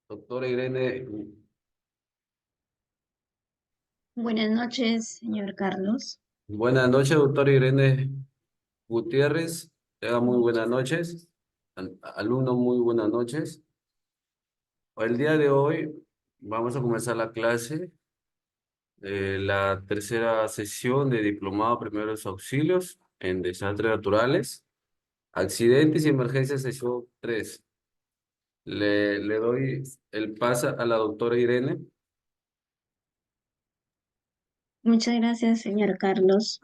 Doctora Irene, Buenas noches, señor Carlos. buenas noches, doctora Irene Gutiérrez. Tenga muy buenas noches. Alumno, muy buenas noches. El día de hoy vamos a comenzar la clase, la tercera sesión de Diplomado Primeros Auxilios en Desastres Naturales, Accidentes y Emergencias, sesión 3. Le doy el pase a la doctora Irene. Muchas gracias, señor Carlos.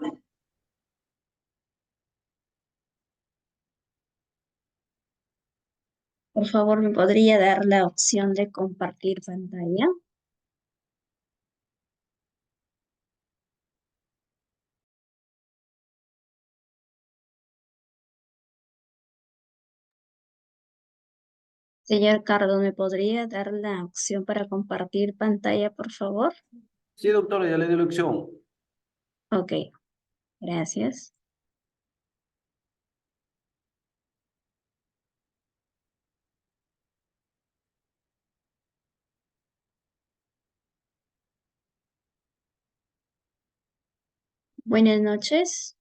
Por favor, ¿me podría dar la opción de compartir pantalla? Señor Carlos, ¿me podría dar la opción para compartir pantalla, por favor? Sí, doctora, ya le di la opción. Ok, gracias. Buenas noches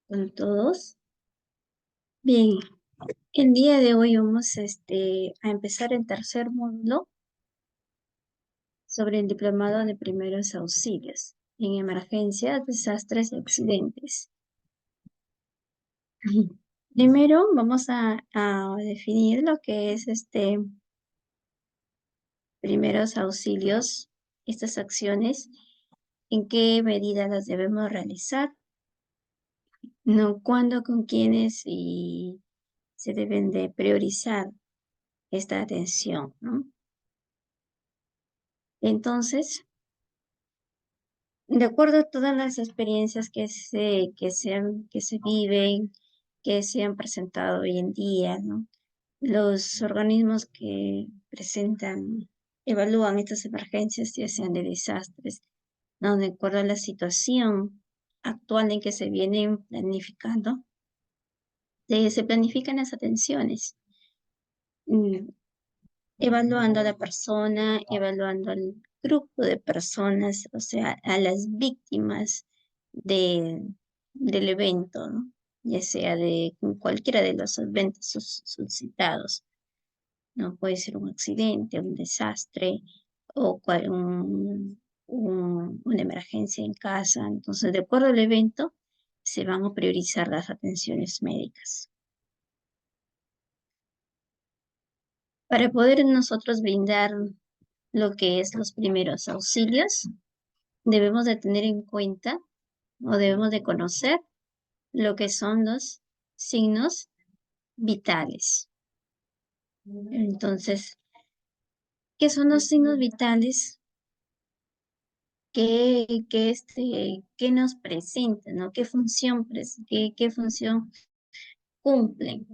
con todos. Bien, el día de hoy vamos a empezar el tercer módulo sobre el diplomado de primeros auxilios en emergencias, desastres y accidentes. Primero vamos a definir lo que es primeros auxilios, estas acciones, en qué medida las debemos realizar, no cuándo, con quiénes y se deben de priorizar esta atención, ¿no? Entonces, de acuerdo a todas las experiencias que se viven, que se han presentado hoy en día, ¿no? Los organismos que evalúan estas emergencias, ya sean de desastres, ¿no? De acuerdo a la situación actual en que se vienen planificando, se planifican las atenciones, mm, evaluando a la persona, evaluando al grupo de personas, o sea, a las víctimas de, del evento, ¿no? Ya sea de cualquiera de los eventos suscitados. No puede ser un accidente, un desastre o una emergencia en casa. Entonces, de acuerdo al evento, se van a priorizar las atenciones médicas. Para poder nosotros brindar lo que es los primeros auxilios, debemos de tener en cuenta o debemos de conocer lo que son los signos vitales. Entonces, ¿qué son los signos vitales? ¿Qué nos presenta, ¿no? ¿Qué función cumplen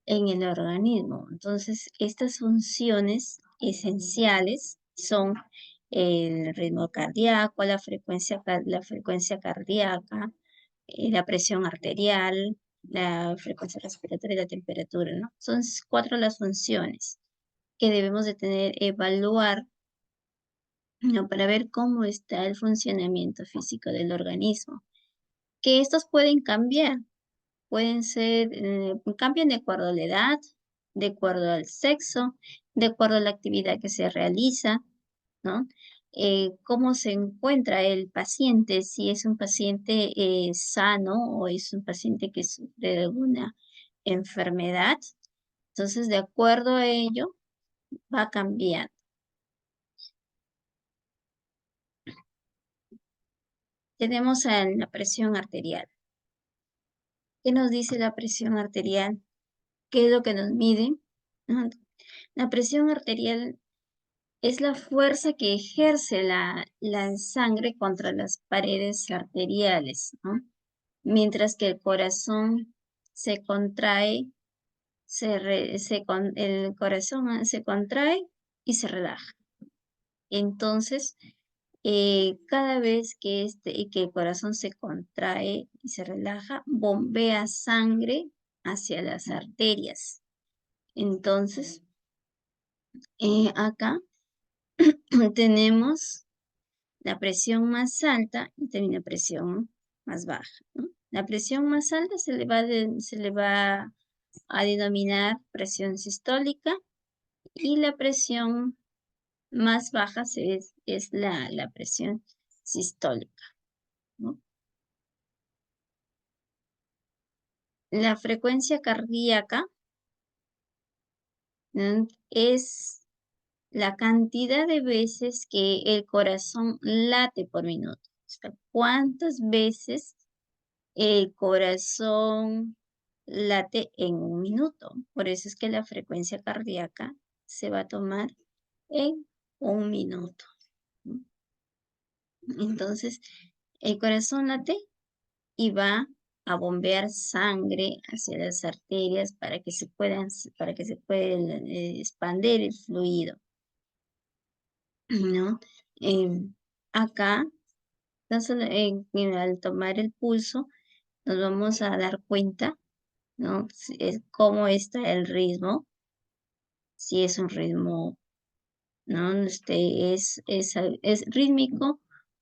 en el organismo? Entonces, estas funciones esenciales son el ritmo cardíaco, la frecuencia cardíaca, la presión arterial, la frecuencia respiratoria y la temperatura, ¿no? Son cuatro las funciones que debemos de evaluar, ¿no? Para ver cómo está el funcionamiento físico del organismo. Que estos pueden cambiar, cambian de acuerdo a la edad, de acuerdo al sexo, de acuerdo a la actividad que se realiza, ¿no? Cómo se encuentra el paciente, si es un paciente sano o es un paciente que sufre de alguna enfermedad. Entonces, de acuerdo a ello, va cambiando. Tenemos la presión arterial. ¿Qué nos dice la presión arterial? ¿Qué es lo que nos mide? ¿No? La presión arterial es la fuerza que ejerce la sangre contra las paredes arteriales, ¿no? Mientras que el corazón se contrae, el corazón se contrae y se relaja. Entonces, cada vez que el corazón se contrae y se relaja, bombea sangre hacia las arterias. Entonces, Acá tenemos la presión más alta y también la presión más baja, ¿no? La presión más alta se le va a denominar presión sistólica y la presión más baja es la presión sistólica, ¿no? La frecuencia cardíaca, ¿no? Es la cantidad de veces que el corazón late por minuto. O sea, cuántas veces el corazón late en un minuto. Por eso es que la frecuencia cardíaca se va a tomar en un minuto, ¿no? Entonces, el corazón late y va a bombear sangre hacia las arterias para que se pueda expandir el fluido, ¿no? Em, Acá, al tomar el pulso, nos vamos a dar cuenta, ¿no? Es cómo está el ritmo, si es un ritmo, ¿no? Es rítmico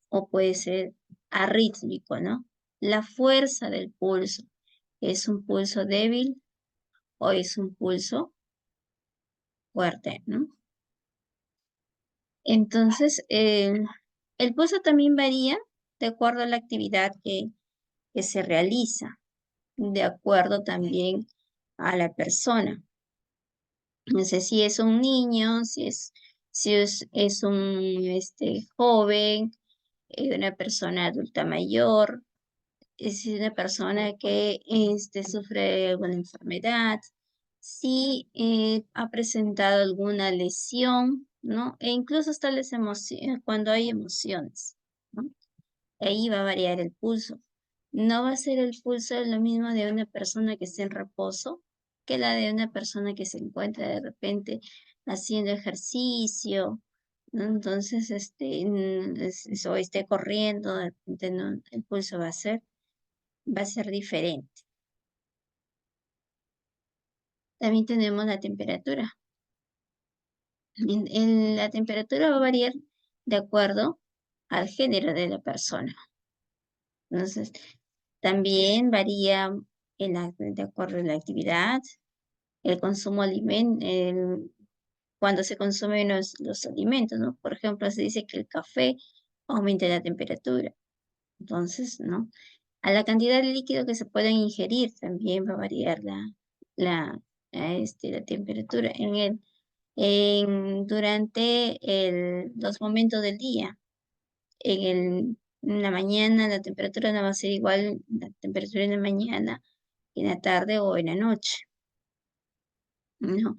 o puede ser arrítmico, ¿no? La fuerza del pulso, ¿es un pulso débil o es un pulso fuerte, ¿no? Entonces, el pulso también varía de acuerdo a la actividad que se realiza, de acuerdo también a la persona. No sé si es un niño, es un joven, una persona adulta mayor, es una persona que sufre de alguna enfermedad, si ha presentado alguna lesión, ¿no? E incluso hasta cuando hay emociones, ¿no? Ahí va a variar el pulso. No va a ser el pulso lo mismo de una persona que esté en reposo que la de una persona que se encuentra de repente haciendo ejercicio, ¿no? Entonces, o esté corriendo, de repente el pulso va a ser diferente. También tenemos la temperatura. La temperatura va a variar de acuerdo al género de la persona. Entonces, también varía de acuerdo a la actividad, el consumo alimento, cuando se consumen los alimentos, ¿no? Por ejemplo, se dice que el café aumenta la temperatura. Entonces, ¿no? A la cantidad de líquido que se pueden ingerir también va a variar la, la temperatura durante los momentos del día. En la mañana la temperatura no va a ser igual la temperatura en la mañana que en la tarde o en la noche, ¿no?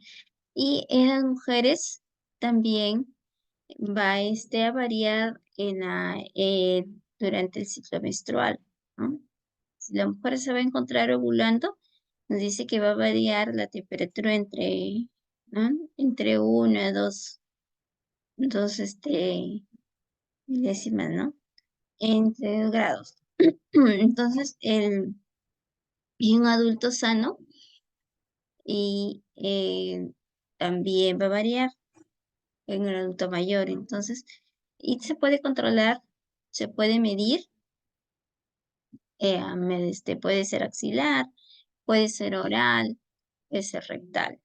Y en las mujeres también va a variar durante el ciclo menstrual, ¿no? Si la mujer se va a encontrar ovulando, nos dice que va a variar la temperatura ¿no? Entre 1 a 2 milésimas, ¿no? Entre 2 grados. Entonces, y un adulto sano y también va a variar en un adulto mayor. Entonces, y se puede controlar, se puede medir, puede ser axilar, puede ser oral, puede ser rectal.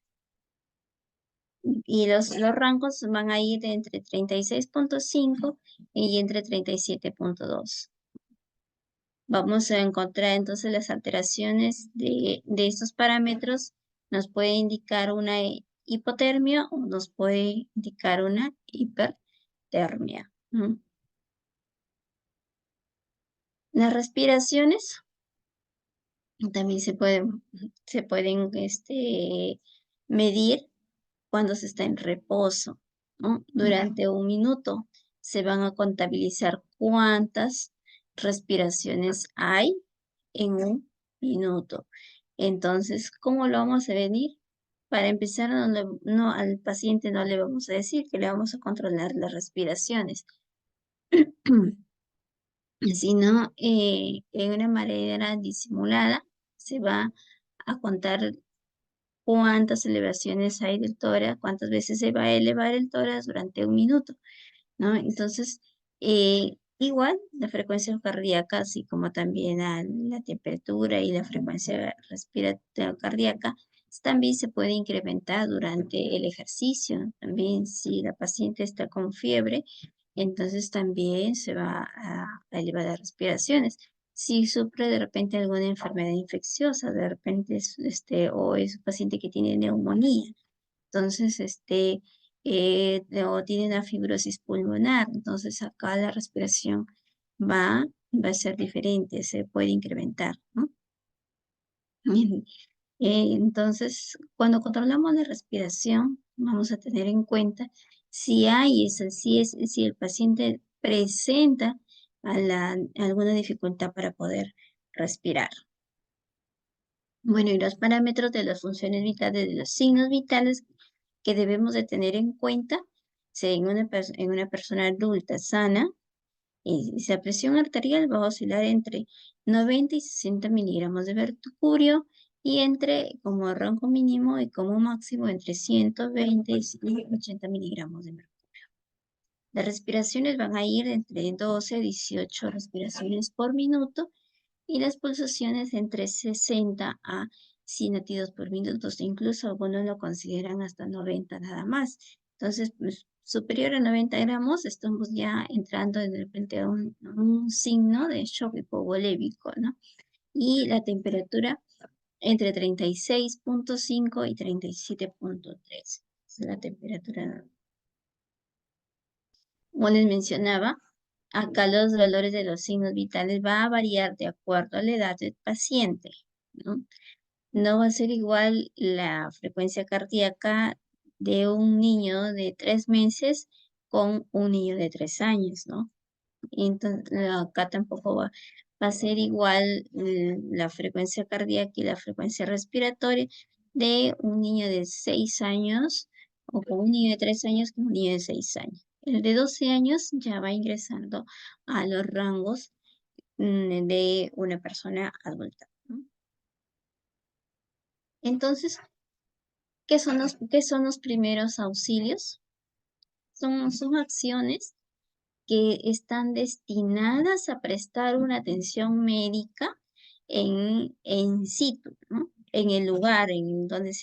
Y los rangos van a ir de entre 36,5 y entre 37,2. Vamos a encontrar entonces las alteraciones de estos parámetros. Nos puede indicar una hipotermia o nos puede indicar una hipertermia. Las respiraciones también se pueden medir cuando se está en reposo, ¿no? Durante un minuto se van a contabilizar cuántas respiraciones hay en un minuto. Entonces, ¿cómo lo vamos a medir? Para empezar, al paciente no le vamos a decir que le vamos a controlar las respiraciones, sino en una manera disimulada se va a contar cuántas elevaciones hay del tórax, cuántas veces se va a elevar el tórax durante un minuto, ¿no? Entonces, igual la frecuencia cardíaca, así como también la temperatura y la frecuencia respiratoria cardíaca, también se puede incrementar durante el ejercicio. También si la paciente está con fiebre, entonces también se va a elevar las respiraciones. Si sufre de repente alguna enfermedad infecciosa, de repente o es un paciente que tiene neumonía, entonces o tiene una fibrosis pulmonar, entonces acá la respiración va a ser diferente, se puede incrementar, ¿no? Entonces, cuando controlamos la respiración, vamos a tener en cuenta si el paciente presenta alguna dificultad para poder respirar. Bueno, y los parámetros de las funciones vitales, de los signos vitales que debemos de tener en cuenta en una persona adulta sana, y la presión arterial va a oscilar entre 90 y 60 miligramos de mercurio y como rango mínimo y como máximo entre 120 y 80 miligramos de mercurio. Las respiraciones van a ir entre 12 a 18 respiraciones por minuto y las pulsaciones entre 60 a 100 latidos por minuto. Incluso algunos lo consideran hasta 90 nada más. Entonces, pues, superior a 90 gramos, estamos ya entrando de repente a un signo de shock hipovolémico, ¿no? Y la temperatura entre 36,5 y 37,3. Es la temperatura. Como les mencionaba, acá los valores de los signos vitales va a variar de acuerdo a la edad del paciente, ¿no? No va a ser igual la frecuencia cardíaca de un niño de 3 meses con un niño de 3 años, ¿no? Entonces, acá tampoco va a ser igual la frecuencia cardíaca y la frecuencia respiratoria de un niño de 6 años o con un niño de 3 años que un niño de 6 años. El de 12 años ya va ingresando a los rangos de una persona adulta, ¿no? Entonces, qué son los primeros auxilios? Son acciones que están destinadas a prestar una atención médica en situ, ¿no? En el lugar en donde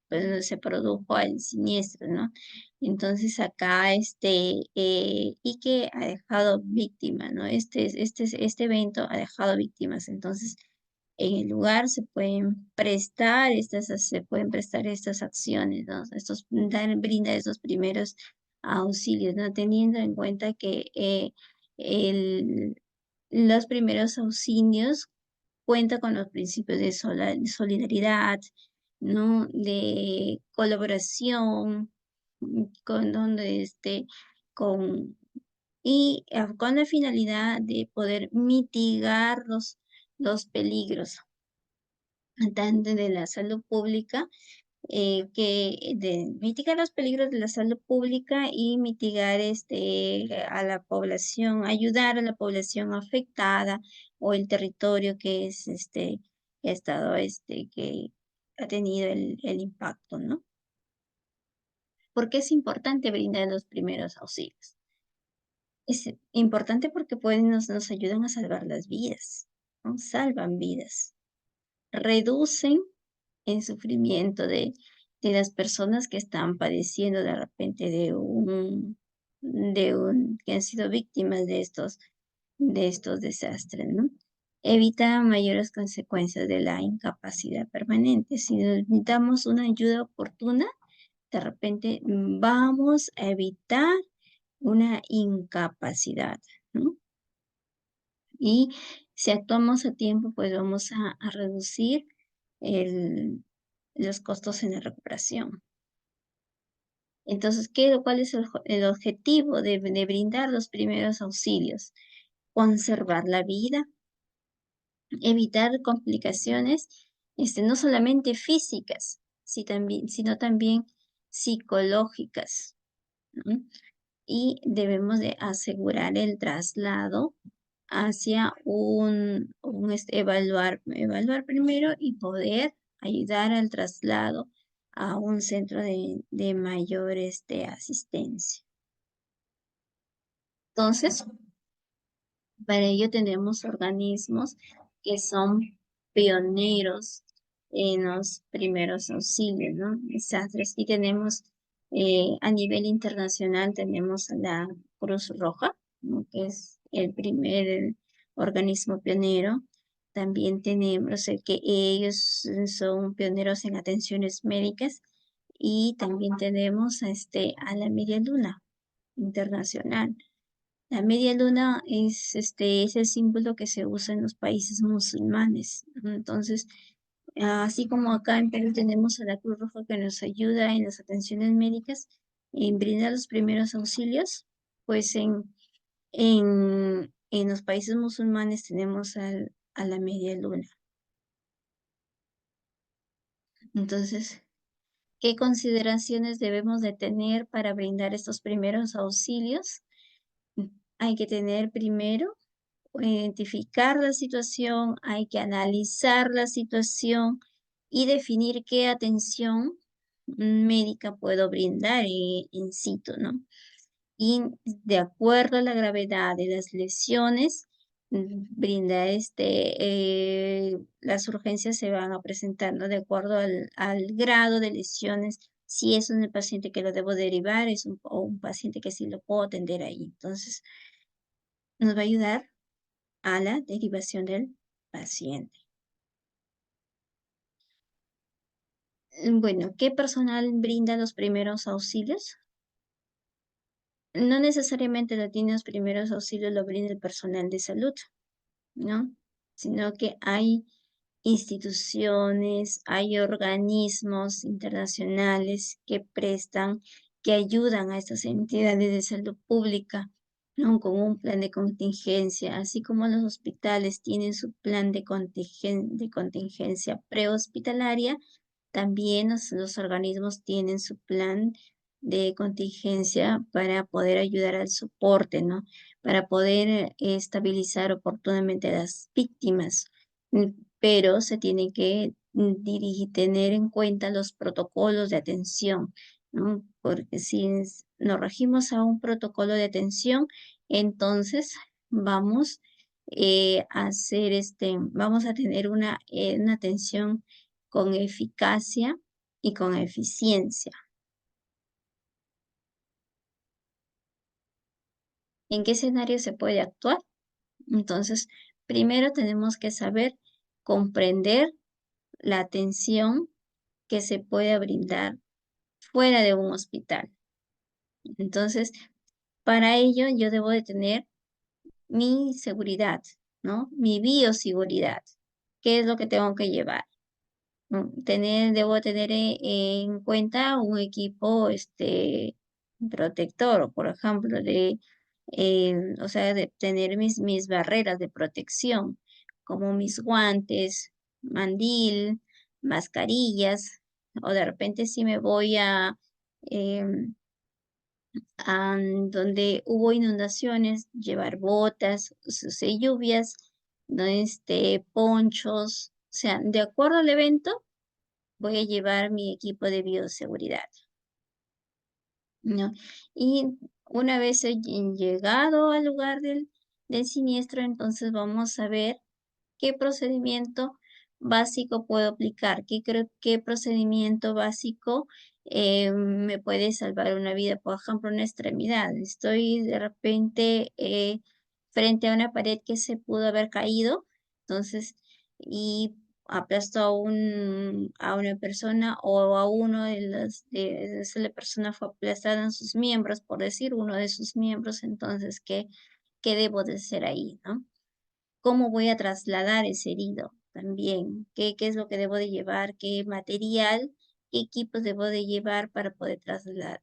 donde se produjo el siniestro, ¿no? Entonces acá y que ha dejado víctimas, ¿no? Este evento ha dejado víctimas. Entonces, en el lugar se pueden prestar estas acciones, ¿no? Brinda estos primeros auxilios, ¿no? Teniendo en cuenta que el- los primeros auxilios cuentan con los principios de solidaridad, ¿no? De colaboración, con donde con, con la finalidad de poder mitigar los peligros tanto de la salud pública, que de mitigar los peligros de la salud pública y mitigar a la población, ayudar a la población afectada o el territorio que ha estado que ha tenido el impacto, ¿no? ¿Por qué es importante brindar los primeros auxilios? Es importante porque nos ayudan a salvar las vidas, ¿no? Salvan vidas, reducen el sufrimiento de las personas que están padeciendo de repente que han sido víctimas de estos desastres, ¿no? Evita mayores consecuencias de la incapacidad permanente. Si necesitamos una ayuda oportuna, de repente vamos a evitar una incapacidad, ¿no? Y si actuamos a tiempo, pues vamos a reducir los costos en la recuperación. Entonces, ¿cuál es el objetivo de brindar los primeros auxilios? Conservar la vida, evitar complicaciones, no solamente físicas, sino también psicológicas, ¿no? Y debemos de asegurar el traslado hacia evaluar primero y poder ayudar al traslado a un centro de mayor asistencia. Entonces, para ello tenemos organismos que son pioneros en los primeros auxilios, ¿no? Desastres. Y tenemos a nivel internacional, tenemos a la Cruz Roja, ¿no? Que es el primer organismo pionero. También tenemos que ellos son pioneros en atenciones médicas. Y también tenemos a la Media Luna Internacional. La media luna es el símbolo que se usa en los países musulmanes, ¿no? Entonces, así como acá en Perú tenemos a la Cruz Roja que nos ayuda en las atenciones médicas, en brindar los primeros auxilios, pues en los países musulmanes tenemos a la media luna. Entonces, ¿qué consideraciones debemos de tener para brindar estos primeros auxilios? Hay que tener primero identificar la situación, hay que analizar la situación y definir qué atención médica puedo brindar in situ, ¿no? Y de acuerdo a la gravedad de las lesiones, brindar las urgencias se van a presentar, ¿no? De acuerdo al grado de lesiones, si es un paciente que lo debo derivar, o un paciente que sí lo puedo atender ahí. Entonces, nos va a ayudar a la derivación del paciente. Bueno, ¿qué personal brinda los primeros auxilios? No necesariamente los primeros auxilios lo brinda el personal de salud, ¿no? Sino que hay instituciones, hay organismos internacionales que prestan, que ayudan a estas entidades de salud pública, ¿no? Con un plan de contingencia, así como los hospitales tienen su plan de contingencia prehospitalaria, también los organismos tienen su plan de contingencia para poder ayudar al soporte, ¿no? Para poder estabilizar oportunamente a las víctimas. Pero se tiene que tener en cuenta los protocolos de atención, ¿no? Porque si nos regimos a un protocolo de atención, entonces vamos vamos a tener una atención con eficacia y con eficiencia. ¿En qué escenario se puede actuar? Entonces, primero tenemos que saber comprender la atención que se puede brindar fuera de un hospital. Entonces, para ello yo debo de tener mi seguridad, ¿no? Mi bioseguridad. ¿Qué es lo que tengo que llevar? Debo tener en cuenta un equipo protector, por ejemplo, o sea, de tener mis barreras de protección, como mis guantes, mandil, mascarillas, o de repente si me voy em, a donde hubo inundaciones, llevar botas, lluvias, ¿no? Ponchos, o sea, de acuerdo al evento voy a llevar mi equipo de bioseguridad, ¿no? Y una vez llegado al lugar del siniestro, entonces vamos a ver qué procedimiento básico puedo aplicar, qué procedimiento básico me puede salvar una vida, por ejemplo, una extremidad. Estoy de repente frente a una pared que se pudo haber caído, entonces, y aplastó a una persona o a uno de esa persona fue aplastada en sus miembros, por decir, uno de sus miembros, entonces, ¿qué debo de hacer ahí, no? ¿Cómo voy a trasladar ese herido también? ¿Qué es lo que debo de llevar? ¿Qué material? ¿Qué equipos debo de llevar para poder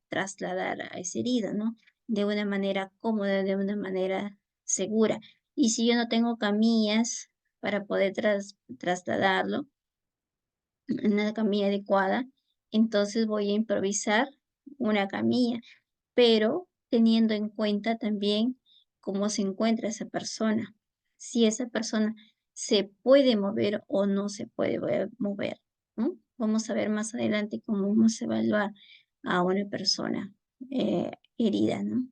trasladar a ese herido, ¿no? De una manera cómoda, de una manera segura. Y si yo no tengo camillas para poder trasladarlo, una camilla adecuada, entonces voy a improvisar una camilla, pero teniendo en cuenta también cómo se encuentra esa persona, si esa persona se puede mover o no se puede mover, ¿no? Vamos a ver más adelante cómo vamos a evaluar a una persona herida, ¿no?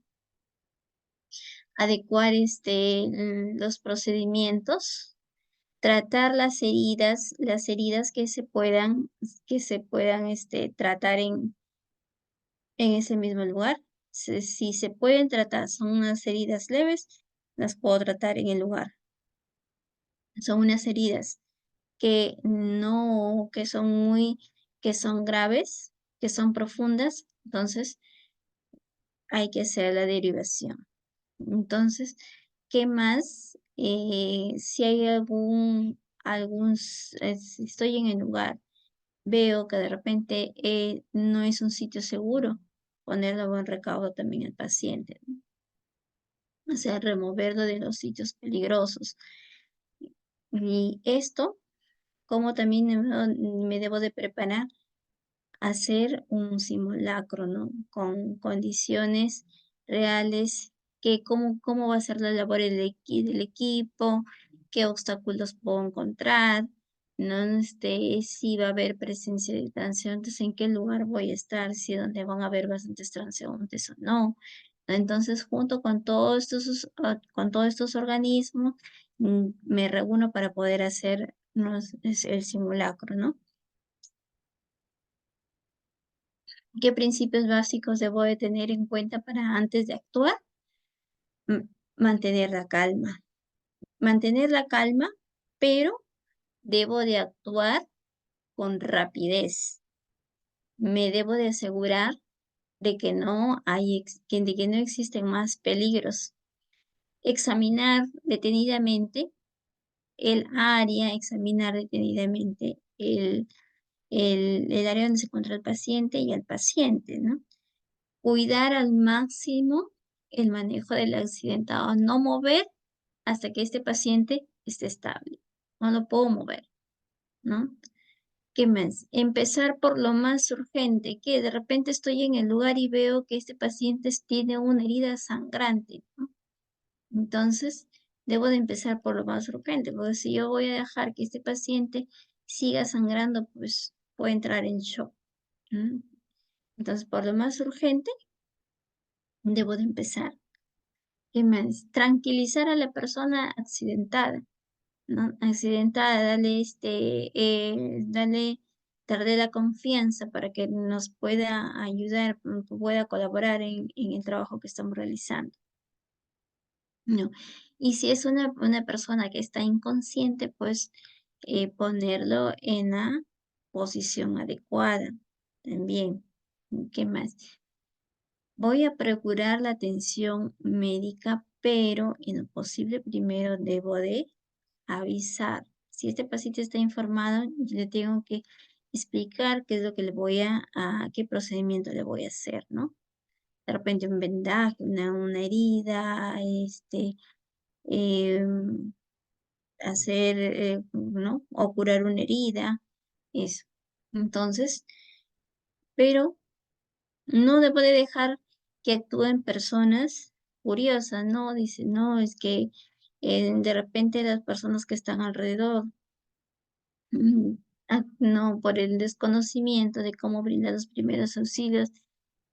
Adecuar los procedimientos, tratar las heridas que se puedan tratar en ese mismo lugar. Si se pueden tratar, son unas heridas leves, las puedo tratar en el lugar. Son unas heridas que no, que son graves, que son profundas, entonces hay que hacer la derivación. Entonces, ¿qué más? Si hay si estoy en el lugar, veo que de repente no es un sitio seguro, ponerle buen recaudo también al paciente, ¿no? O sea, removerlo de los sitios peligrosos. Y esto, como también me debo de preparar hacer un simulacro, ¿no? Con condiciones reales, que cómo va a ser la labor del equipo, qué obstáculos puedo encontrar, ¿no? Si va a haber presencia de transeúntes, en qué lugar voy a estar, si donde van a haber bastantes transeúntes o no. Entonces, junto con todos estos organismos, me reúno para poder hacer el simulacro, ¿no? ¿Qué principios básicos debo de tener en cuenta para antes de actuar? Mantener la calma. Mantener la calma, pero debo de actuar con rapidez. Me debo de asegurar de que no existen más peligros. Examinar detenidamente el área, examinar detenidamente el área donde se encuentra el paciente y al paciente, ¿no? Cuidar al máximo el manejo del accidentado, no mover hasta que este paciente esté estable. No lo puedo mover, ¿no? ¿Qué más? Empezar por lo más urgente, que de repente estoy en el lugar y veo que este paciente tiene una herida sangrante, ¿no? Entonces, debo de empezar por lo más urgente, porque si yo voy a dejar que este paciente siga sangrando, pues puede entrar en shock, ¿no? Entonces, por lo más urgente, debo de empezar. ¿Qué más? Tranquilizar a la persona accidentada, ¿no? Accidentada, darle la confianza para que nos pueda ayudar, pueda colaborar en el trabajo que estamos realizando, ¿no? Y si es una persona que está inconsciente, pues ponerlo en la posición adecuada también. ¿Qué más? Voy a procurar la atención médica, pero en lo posible primero debo de avisar. Si este paciente está informado, yo le tengo que explicar qué es lo que qué procedimiento le voy a hacer, ¿no? De repente un vendaje, una herida, em, ¿no? O curar una herida, eso. Entonces, pero no debo de dejar que actúen personas curiosas, ¿no? Dice, no, es que de repente las personas que están alrededor, mm, no, por el desconocimiento de cómo brindar los primeros auxilios,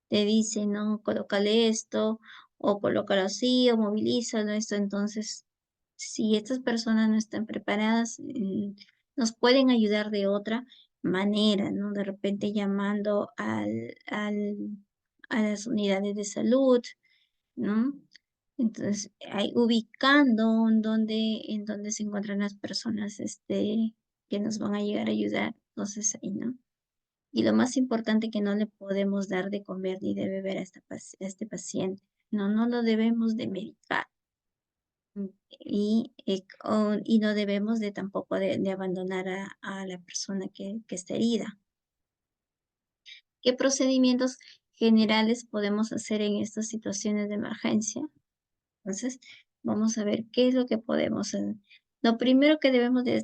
te dicen, no, colócale esto, o colócalo así, o movilízalo, esto. Entonces, si estas personas no están preparadas, nos pueden ayudar de otra manera, ¿no? De repente llamando a las unidades de salud, ¿no? Entonces, ubicando en donde se encuentran las personas, que nos van a llegar a ayudar. Entonces, ahí, ¿no? Y lo más importante, que no le podemos dar de comer ni de beber a este paciente. No, no lo debemos de medicar. Y no debemos de tampoco de abandonar a la persona que está herida. ¿Qué procedimientos generales podemos hacer en estas situaciones de emergencia? Entonces, vamos a ver qué es lo que podemos hacer. Lo primero que debemos de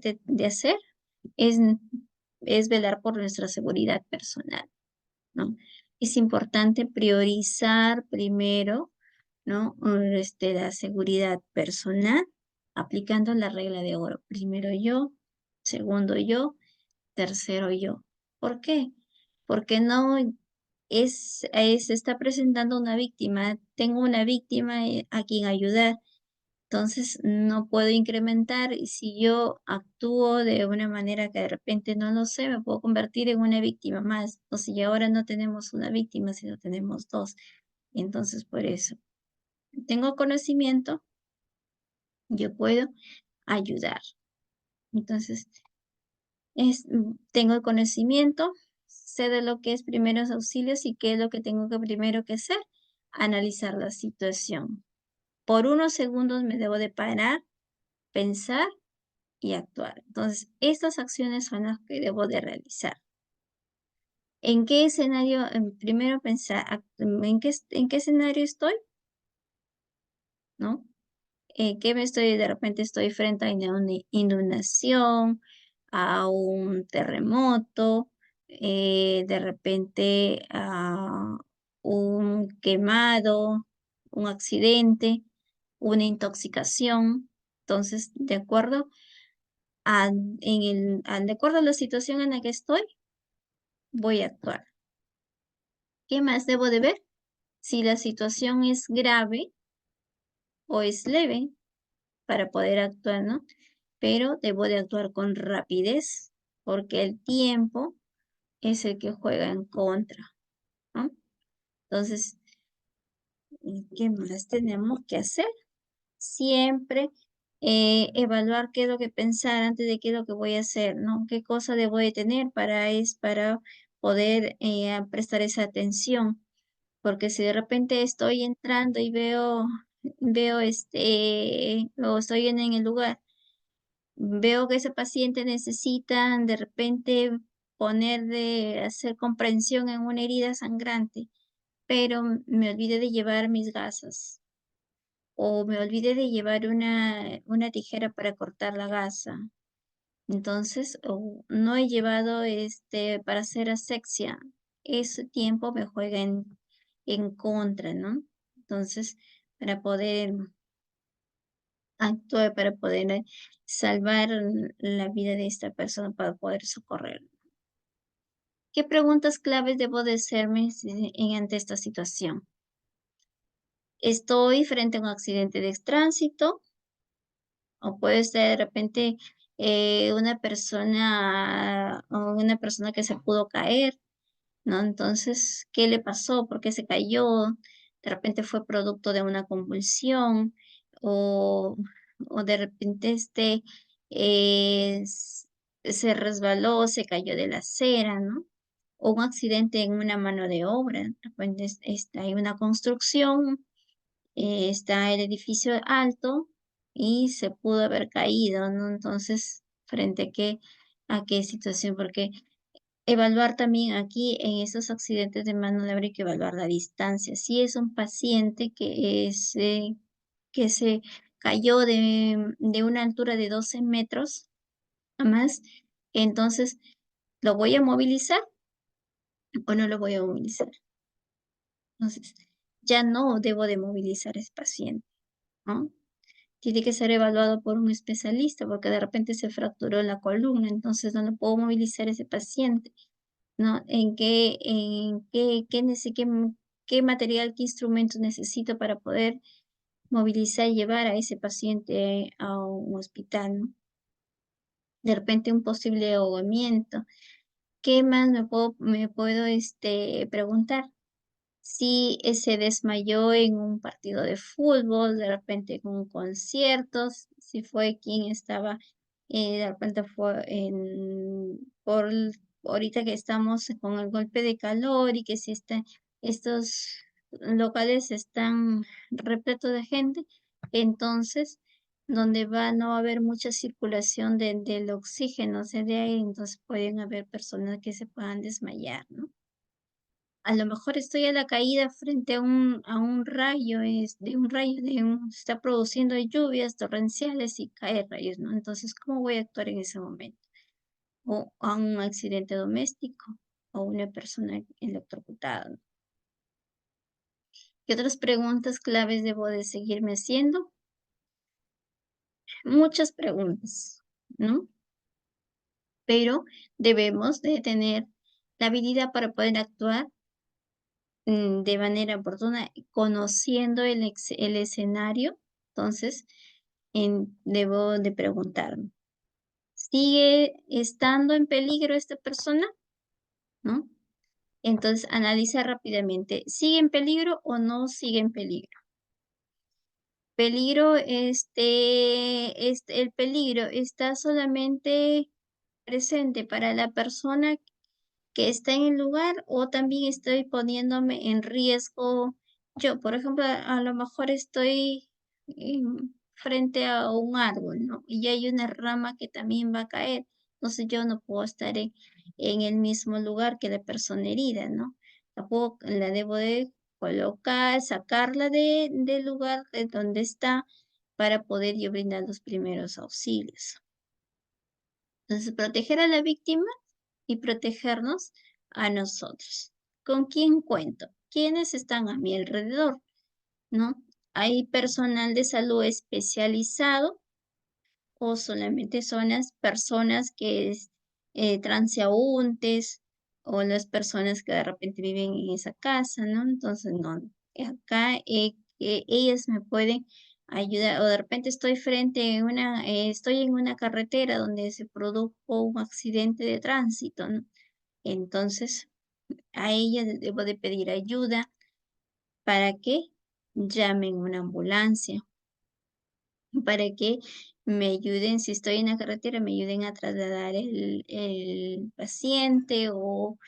hacer es, es velar por nuestra seguridad personal, ¿no? Es importante priorizar primero, ¿no? La seguridad personal, aplicando la regla de oro. Primero yo, segundo yo, tercero yo. ¿Por qué? Porque no se está presentando una víctima, tengo una víctima a quien ayudar, entonces no puedo incrementar y si yo actúo de una manera que de repente no lo sé, me puedo convertir en una víctima más. O si ahora no tenemos una víctima, sino tenemos dos. Entonces por eso, tengo conocimiento, yo puedo ayudar. Entonces, tengo el conocimiento, sé de lo que es primeros auxilios y qué es lo que tengo que primero que hacer, analizar la situación. Por unos segundos me debo de parar, pensar y actuar. Entonces, estas acciones son las que debo de realizar. ¿En qué escenario, primero pensar, en qué escenario estoy? ¿No? Que me estoy, de repente estoy frente a una inundación, a un terremoto, de repente a un quemado, un accidente, una intoxicación. Entonces, de acuerdo a la situación en la que estoy, voy a actuar. ¿Qué más debo de ver? Si la situación es grave o es leve para poder actuar, ¿no? Pero debo de actuar con rapidez porque el tiempo es el que juega en contra, ¿no? Entonces, ¿qué más tenemos que hacer? Siempre evaluar qué es lo que pensar antes de qué es lo que voy a hacer, ¿no? ¿Qué cosa debo de tener para poder prestar esa atención? Porque si de repente estoy entrando y o estoy en el lugar, veo que ese paciente necesita de repente hacer comprensión en una herida sangrante, pero me olvidé de llevar mis gasas o me olvidé de llevar una tijera para cortar la gasa. Entonces, o no he llevado para hacer asepsia. Ese tiempo me juega en contra, ¿no? Entonces, para poder actuar, para poder salvar la vida de esta persona, para poder socorrer. ¿Qué preguntas claves debo de hacerme ante esta situación? Estoy frente a un accidente de tránsito o puede ser de repente una persona que se pudo caer, ¿no? Entonces, ¿qué le pasó? ¿Por qué se cayó? De repente fue producto de una convulsión o, o de repente se resbaló, se cayó de la acera, ¿no? O un accidente en una mano de obra. De repente hay una construcción, está el edificio alto y se pudo haber caído, ¿no? Entonces, ¿frente a qué situación? Porque evaluar también aquí en esos accidentes de mano de obra hay que evaluar la distancia. Si es un paciente que se cayó de una altura de 12 metros a más, entonces, ¿lo voy a movilizar o no lo voy a movilizar? Entonces, ya no debo de movilizar a ese paciente, ¿no? Tiene que ser evaluado por un especialista porque de repente se fracturó la columna, entonces no lo puedo movilizar a ese paciente. ¿No? Qué material, qué instrumentos necesito para poder movilizar y llevar a ese paciente a un hospital, ¿no? De repente un posible ahogamiento. ¿Qué más me puedo preguntar? Si se desmayó en un partido de fútbol, de repente con conciertos, si fue quien estaba, de repente fue ahorita que estamos con el golpe de calor y que si estos locales están repletos de gente, entonces no va a haber mucha circulación del oxígeno, o sea, de aire, entonces pueden haber personas que se puedan desmayar, ¿no? A lo mejor estoy a la caída frente a un rayo, se está produciendo lluvias torrenciales y cae rayos, ¿no? Entonces, ¿cómo voy a actuar en ese momento? O a un accidente doméstico o una persona electrocutada, ¿no? ¿Qué otras preguntas claves debo de seguirme haciendo? Muchas preguntas, ¿no? Pero debemos de tener la habilidad para poder actuar de manera oportuna, conociendo el escenario. Entonces, debo de preguntarme, ¿sigue estando en peligro esta persona? ¿No? Entonces, analiza rápidamente, ¿sigue en peligro o no sigue en peligro? Peligro, el peligro está solamente presente para la persona que está en el lugar, o también estoy poniéndome en riesgo yo. Por ejemplo, a lo mejor estoy frente a un árbol, ¿no? Y hay una rama que también va a caer. Entonces yo no puedo estar en el mismo lugar que la persona herida, ¿no? La debo de colocar, sacarla del lugar de donde está para poder yo brindar los primeros auxilios. Entonces, proteger a la víctima y protegernos a nosotros. ¿Con quién cuento? ¿Quiénes están a mi alrededor? ¿No? ¿Hay personal de salud especializado o solamente son las personas que es transeúntes o las personas que de repente viven en esa casa, ¿no? Entonces, no, acá ellas me pueden ayudar, o de repente estoy estoy en una carretera donde se produjo un accidente de tránsito, ¿no? Entonces, a ella debo de pedir ayuda para que llamen una ambulancia, para que me ayuden, si estoy en la carretera, me ayuden a trasladar el paciente, o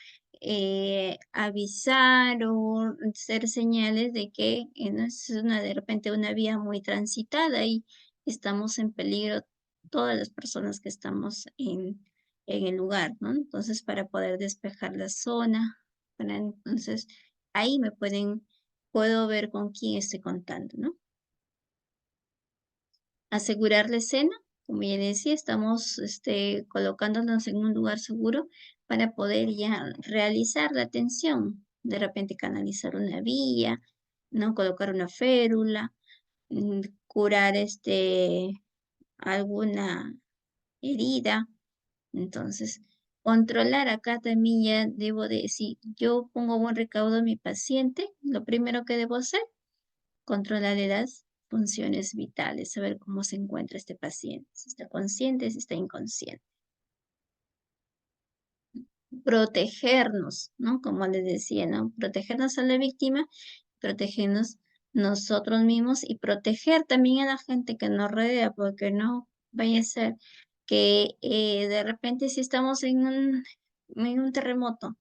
avisar o hacer señales de que no es de repente una vía muy transitada y estamos en peligro todas las personas que estamos en el lugar, ¿no? Entonces, para poder despejar la zona, entonces ahí puedo ver con quién estoy contando, ¿no? Asegurar la escena, como ya decía, estamos colocándonos en un lugar seguro para poder ya realizar la atención, de repente canalizar una vía, ¿no? Colocar una férula, curar alguna herida. Entonces, controlar acá también ya debo de, si yo pongo buen recaudo a mi paciente, lo primero que debo hacer, controlar las funciones vitales, saber cómo se encuentra este paciente, si está consciente, si está inconsciente. Protegernos, ¿no? Como les decía, ¿no? Protegernos a la víctima, protegernos nosotros mismos y proteger también a la gente que nos rodea, porque no vaya a ser que de repente si estamos en un terremoto,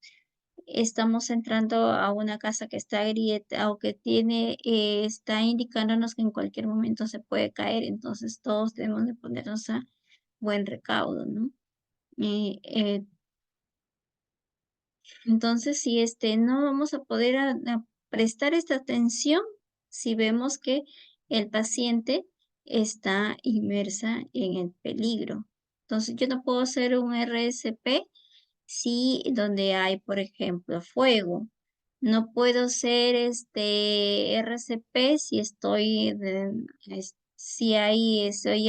estamos entrando a una casa que está grieta o que está indicándonos que en cualquier momento se puede caer, entonces todos debemos de ponernos a buen recaudo, ¿no? Y, entonces, si no vamos a poder a prestar esta atención si vemos que el paciente está inmersa en el peligro. Entonces, yo no puedo hacer un RSP si donde hay, por ejemplo, fuego. No puedo ser RCP si estoy a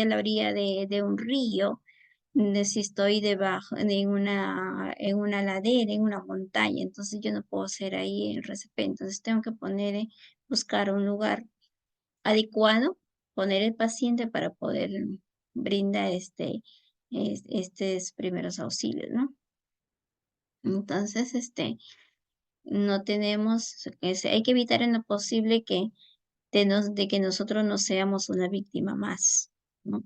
la orilla de un río, de si estoy debajo en una ladera, en una montaña. Entonces yo no puedo ser ahí RCP. Entonces tengo que buscar un lugar adecuado, poner el paciente para poder brindar estos primeros auxilios, ¿no? Entonces, no tenemos, hay que evitar en lo posible de que nosotros no seamos una víctima más, ¿no?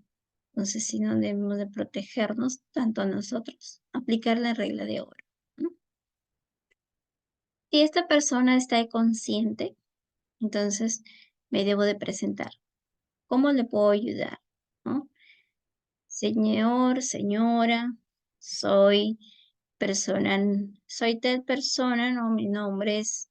Entonces, si no debemos de protegernos tanto a nosotros, aplicar la regla de oro, ¿no? Si esta persona está consciente, entonces me debo de presentar. ¿Cómo le puedo ayudar? ¿No? Señor, señora, soy persona, soy tal persona, ¿no? Mi nombre es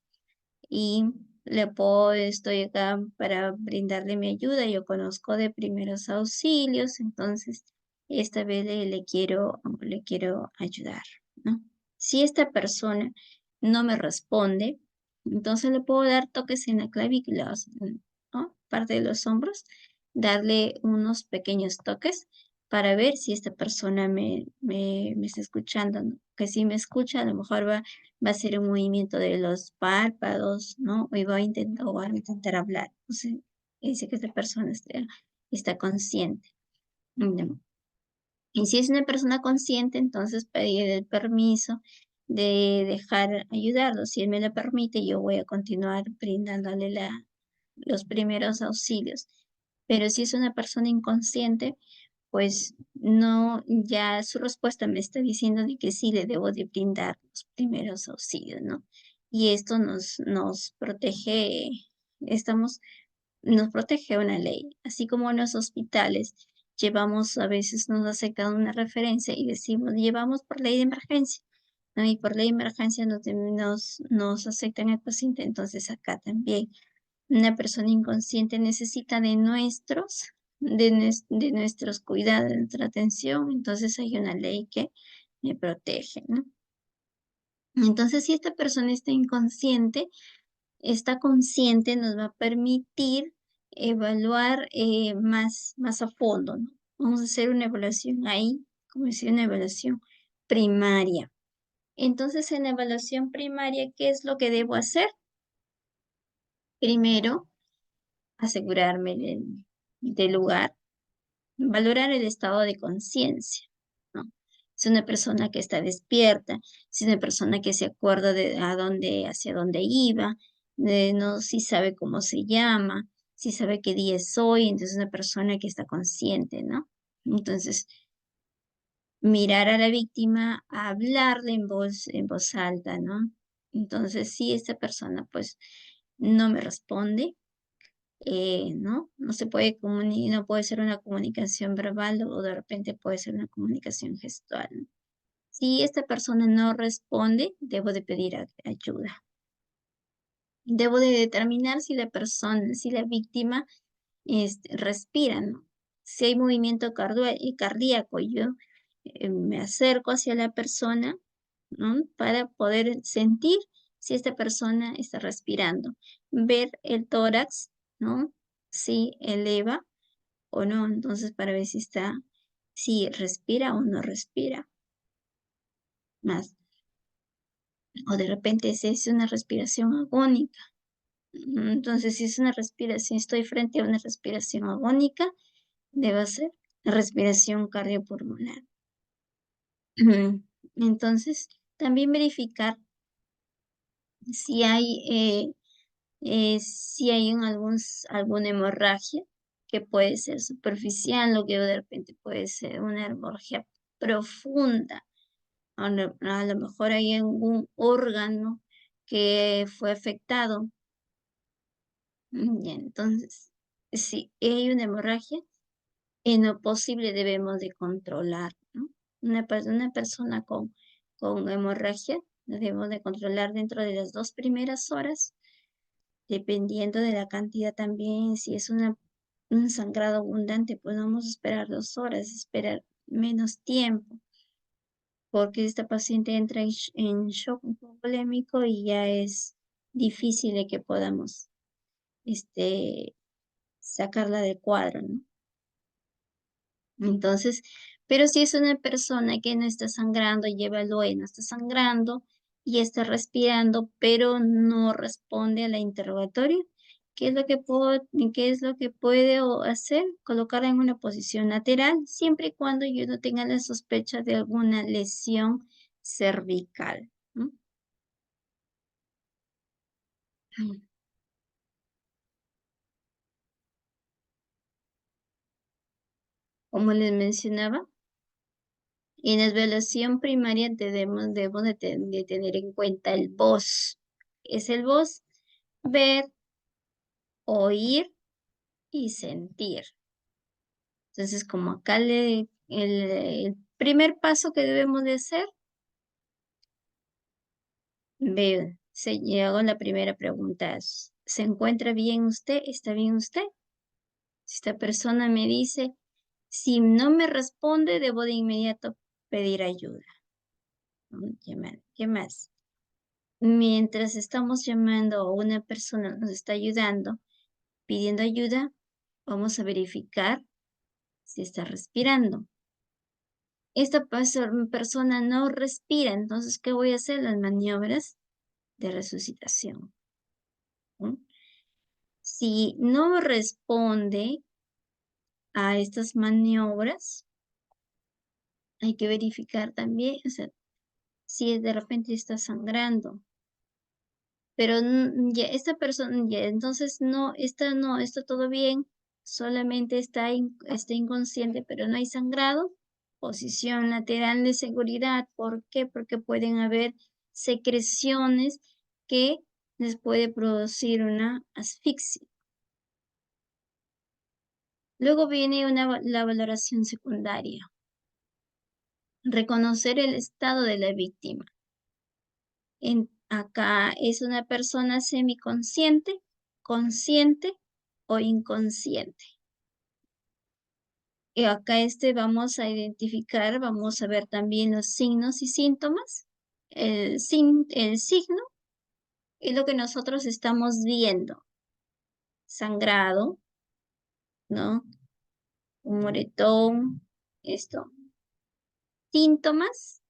y estoy acá para brindarle mi ayuda. Yo conozco de primeros auxilios, entonces esta vez le quiero ayudar, ¿no? Si esta persona no me responde, entonces le puedo dar toques en la clavícula, ¿no? Parte de los hombros, darle unos pequeños toques para ver si esta persona me está escuchando, ¿no? Que si me escucha, a lo mejor va a hacer un movimiento de los párpados, ¿no? O va a intentar hablar. O sea, dice que esta persona está consciente, ¿no? Y si es una persona consciente, entonces pedir el permiso de dejar ayudarlo. Si él me lo permite, yo voy a continuar brindándole los primeros auxilios. Pero si es una persona inconsciente, pues no, ya su respuesta me está diciendo de que sí le debo de brindar los primeros auxilios, ¿no? Y esto nos protege, estamos nos protege una ley, así como en los hospitales llevamos, a veces nos aceptan una referencia y decimos, llevamos por ley de emergencia, ¿no? Y por ley de emergencia nos aceptan el paciente, entonces acá también una persona inconsciente necesita de nuestros cuidados, de nuestra atención, entonces hay una ley que me protege, ¿no? Entonces, si esta persona está inconsciente, esta consciente nos va a permitir evaluar más a fondo, ¿no? Vamos a hacer una evaluación ahí, como decía, una evaluación primaria. Entonces, en la evaluación primaria, ¿qué es lo que debo hacer? Primero, asegurarme del lugar, valorar el estado de conciencia, ¿no? Si es una persona que está despierta, si es una persona que se acuerda de hacia dónde iba, no, si sabe cómo se llama, si sabe qué día es hoy, entonces es una persona que está consciente, ¿no? Entonces, mirar a la víctima, hablarle en voz alta, ¿no? Entonces, si esta persona pues no me responde, ¿no? No se puede no puede ser una comunicación verbal o de repente puede ser una comunicación gestual, ¿no? Si esta persona no responde, debo de pedir ayuda. Debo de determinar si si la víctima respira, ¿no? Si hay movimiento cardíaco, yo me acerco hacia la persona, ¿no? Para poder sentir si esta persona está respirando. Ver el tórax, ¿no? Si eleva o no, entonces para ver si respira o no respira más. O de repente si es una respiración agónica. Entonces, si es una respiración, estoy frente a una respiración agónica, debe ser respiración cardiopulmonar. Entonces, también verificar si si hay alguna hemorragia que puede ser superficial o que de repente puede ser una hemorragia profunda. A lo mejor hay algún órgano que fue afectado. Ya, entonces, si hay una hemorragia, en lo posible debemos de controlar, ¿no? Una persona con hemorragia debemos de controlar dentro de las 2 primeras horas, dependiendo de la cantidad también. Si es un sangrado abundante, pues no vamos a esperar 2 horas, esperar menos tiempo, porque esta paciente entra en shock hipovolémico y ya es difícil de que podamos este, sacarla del cuadro, ¿no? Entonces, pero si es una persona que no está sangrando, llévalo no está sangrando y está respirando, pero no responde a la interrogatorio, ¿qué es lo que qué es lo que hacer? Colocarla en una posición lateral, siempre y cuando yo no tenga la sospecha de alguna lesión cervical, ¿no? Como les mencionaba, en la evaluación primaria debemos de tener en cuenta el voz. Es el voz, ver, oír y sentir. Entonces, como acá el primer paso que debemos de hacer, hago la primera pregunta. ¿Se encuentra bien usted? ¿Está bien usted? Si esta persona me dice, si no me responde, debo de inmediato pedir ayuda, ¿no? ¿Qué más? Mientras estamos llamando a una persona, nos está ayudando, pidiendo ayuda, vamos a verificar si está respirando. esta persona no respira, entonces, ¿qué voy a hacer? Las maniobras de resucitación. ¿No? Si no responde a estas maniobras, hay que verificar también, o sea, si de repente está sangrando. Pero ya esta persona, ya, entonces no, está todo bien, solamente está inconsciente, pero no hay sangrado. Posición lateral de seguridad. ¿Por qué? Porque pueden haber secreciones que les puede producir una asfixia. Luego viene la valoración secundaria. Reconocer el estado de la víctima. Acá es una persona semiconsciente, consciente o inconsciente. Y acá vamos a identificar, vamos a ver también los signos y síntomas. El signo es lo que nosotros estamos viendo. Sangrado, ¿no? Un moretón, esto. Síntomas,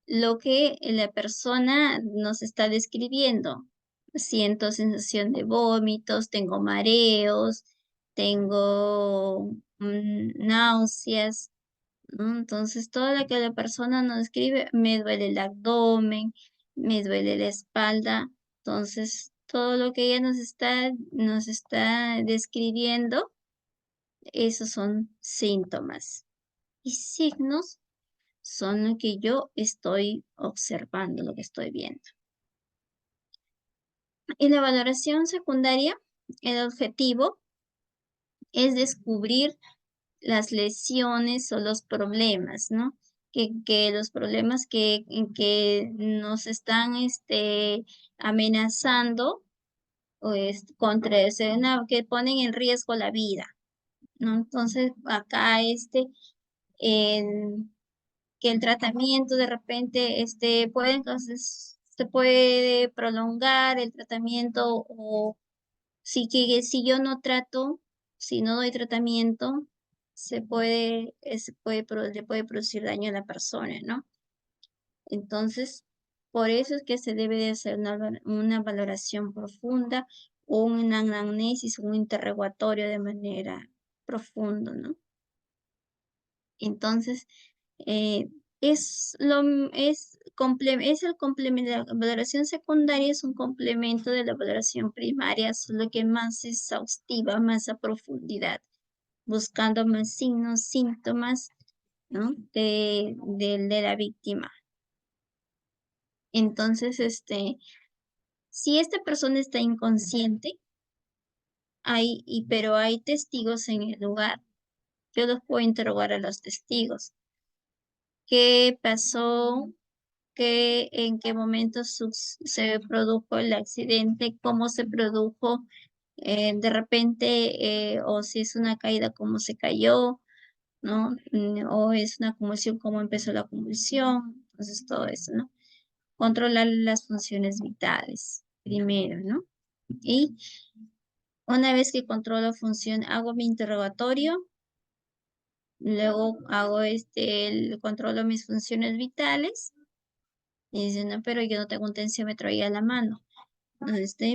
lo que la persona nos está describiendo. Siento sensación de vómitos, tengo mareos, tengo náuseas, ¿no? Entonces, todo lo que la persona nos describe, me duele el abdomen, me duele la espalda. Entonces, todo lo que ella nos está describiendo, esos son síntomas. Y signos son lo que yo estoy observando, lo que estoy viendo. En la valoración secundaria, el objetivo es descubrir las lesiones o los problemas, ¿no? Que los problemas que nos están amenazando contra que ponen en riesgo la vida, ¿no? Entonces, acá el- que el tratamiento de repente puede entonces se puede prolongar el tratamiento o si yo no trato, si no doy tratamiento, le puede producir daño a la persona, ¿no? Entonces, por eso es que se debe de hacer una valoración profunda o una anamnesis, un interrogatorio de manera profunda, ¿no? Entonces, eh, es el complemento, la valoración secundaria es un complemento de la valoración primaria, solo que más exhaustiva, más a profundidad, buscando más signos, síntomas, ¿no? de la víctima. Entonces, si esta persona está inconsciente, pero hay testigos en el lugar, yo los puedo interrogar a los testigos. ¿Qué pasó? En qué momento se produjo el accidente, cómo se produjo, de repente, o si es una caída, cómo se cayó, ¿no? O es una convulsión, cómo empezó la convulsión, entonces todo eso, ¿no? Controlar las funciones vitales primero, ¿no? Y una vez que controlo función, hago mi interrogatorio, luego controlo mis funciones vitales. Y dice, no, pero yo no tengo un tensiómetro ahí a la mano.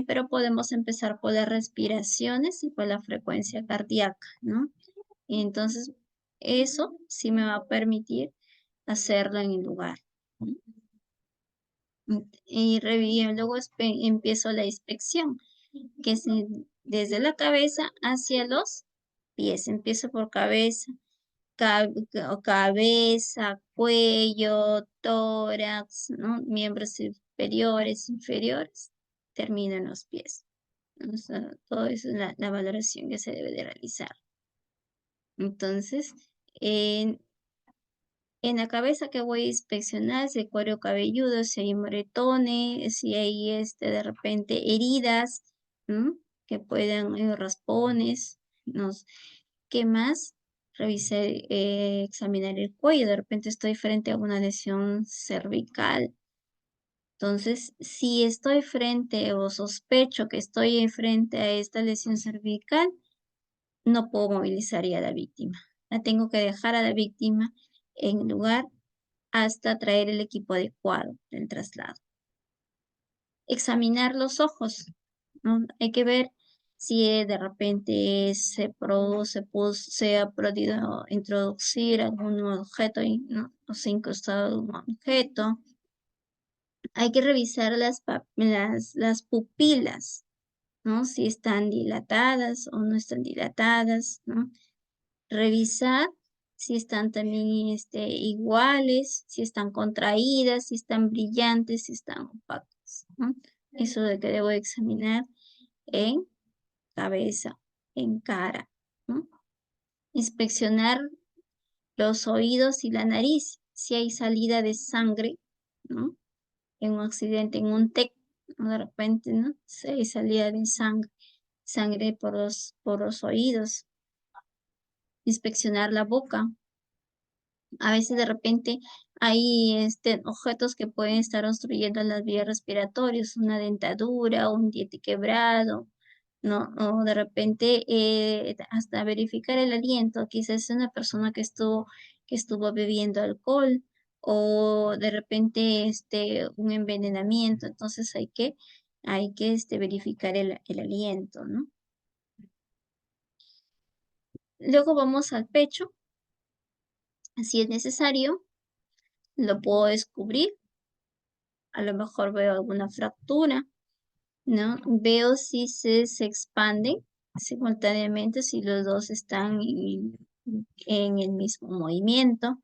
Pero podemos empezar por las respiraciones y por la frecuencia cardíaca, ¿no? Y entonces, eso sí me va a permitir hacerlo en el lugar. ¿No? Y luego empiezo la inspección, que es desde la cabeza hacia los pies. Empiezo por cabeza, cabeza, cuello, tórax, ¿no? Miembros superiores, inferiores, termino en los pies. O sea, todo eso es la valoración que se debe de realizar. Entonces, en, en la cabeza que voy a inspeccionar si hay cuero cabelludo, si hay moretones, si hay de repente heridas, ¿no? Que puedan, raspones, ¿no? ¿Qué más? Revisar, examinar el cuello. De repente estoy frente a una lesión cervical. Entonces, si estoy frente o sospecho que estoy frente a esta lesión cervical, no puedo movilizar ya a la víctima. La tengo que dejar a la víctima en el lugar hasta traer el equipo adecuado del traslado. Examinar los ojos, ¿no? Hay que ver si de repente se ha podido introducir algún objeto, ¿no? O se ha incrustado algún objeto. Hay que revisar las pupilas, ¿no? Si están dilatadas o no están dilatadas, ¿no? Revisar si están también iguales, si están contraídas, si están brillantes, si están opacas, ¿no? Eso de que debo examinar en cabeza, en cara, ¿no? Inspeccionar los oídos y la nariz, si hay salida de sangre, ¿no? En un accidente, en un TEC, ¿no? De repente, ¿no? Si hay salida de sangre por los oídos. Inspeccionar la boca. A veces de repente hay objetos que pueden estar obstruyendo las vías respiratorias, una dentadura, un diente quebrado, ¿no? O de repente hasta verificar el aliento, quizás es una persona que estuvo bebiendo alcohol o de repente un envenenamiento, entonces hay que verificar el aliento, ¿no? Luego vamos al pecho, si es necesario, lo puedo descubrir, a lo mejor veo alguna fractura, ¿no? Veo si se expanden simultáneamente, si los dos están en el mismo movimiento,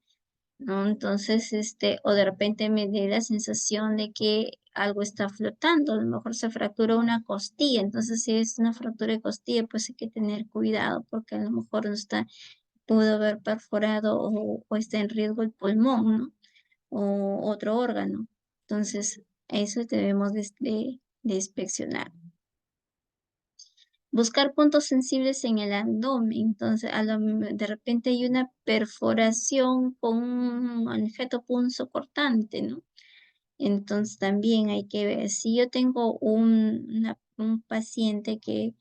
¿no? Entonces, o de repente me dé la sensación de que algo está flotando, a lo mejor se fractura una costilla, entonces si es una fractura de costilla, pues hay que tener cuidado porque a lo mejor no está, pudo haber perforado o está en riesgo el pulmón, ¿no? O otro órgano. Entonces, eso debemos de inspeccionar. Buscar puntos sensibles en el abdomen. Entonces, de repente hay una perforación con un objeto punzocortante, ¿no? Entonces, también hay que ver, si yo tengo un paciente que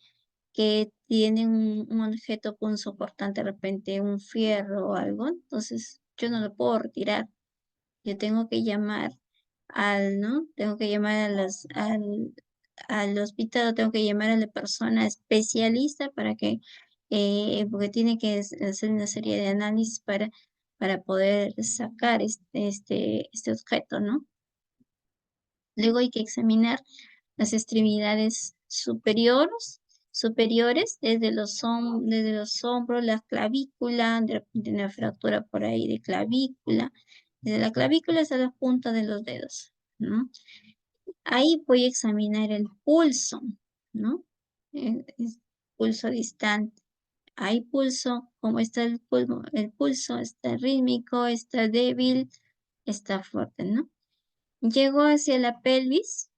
tiene un objeto punzocortante, de repente un fierro o algo, entonces yo no lo puedo retirar. Yo tengo que llamar ¿no? Tengo que llamar al hospital, o tengo que llamar a la persona especialista porque tiene que hacer una serie de análisis para poder sacar este objeto, ¿no? Luego hay que examinar las extremidades superiores, desde los hombros, la clavícula, de repente una fractura por ahí de clavícula, desde la clavícula hasta la punta de los dedos, ¿no? Ahí voy a examinar el pulso, ¿no? Es pulso distante. Hay pulso, ¿cómo está el pulso? ¿Está rítmico? ¿Está débil? ¿Está fuerte, no? Llego hacia la pelvis,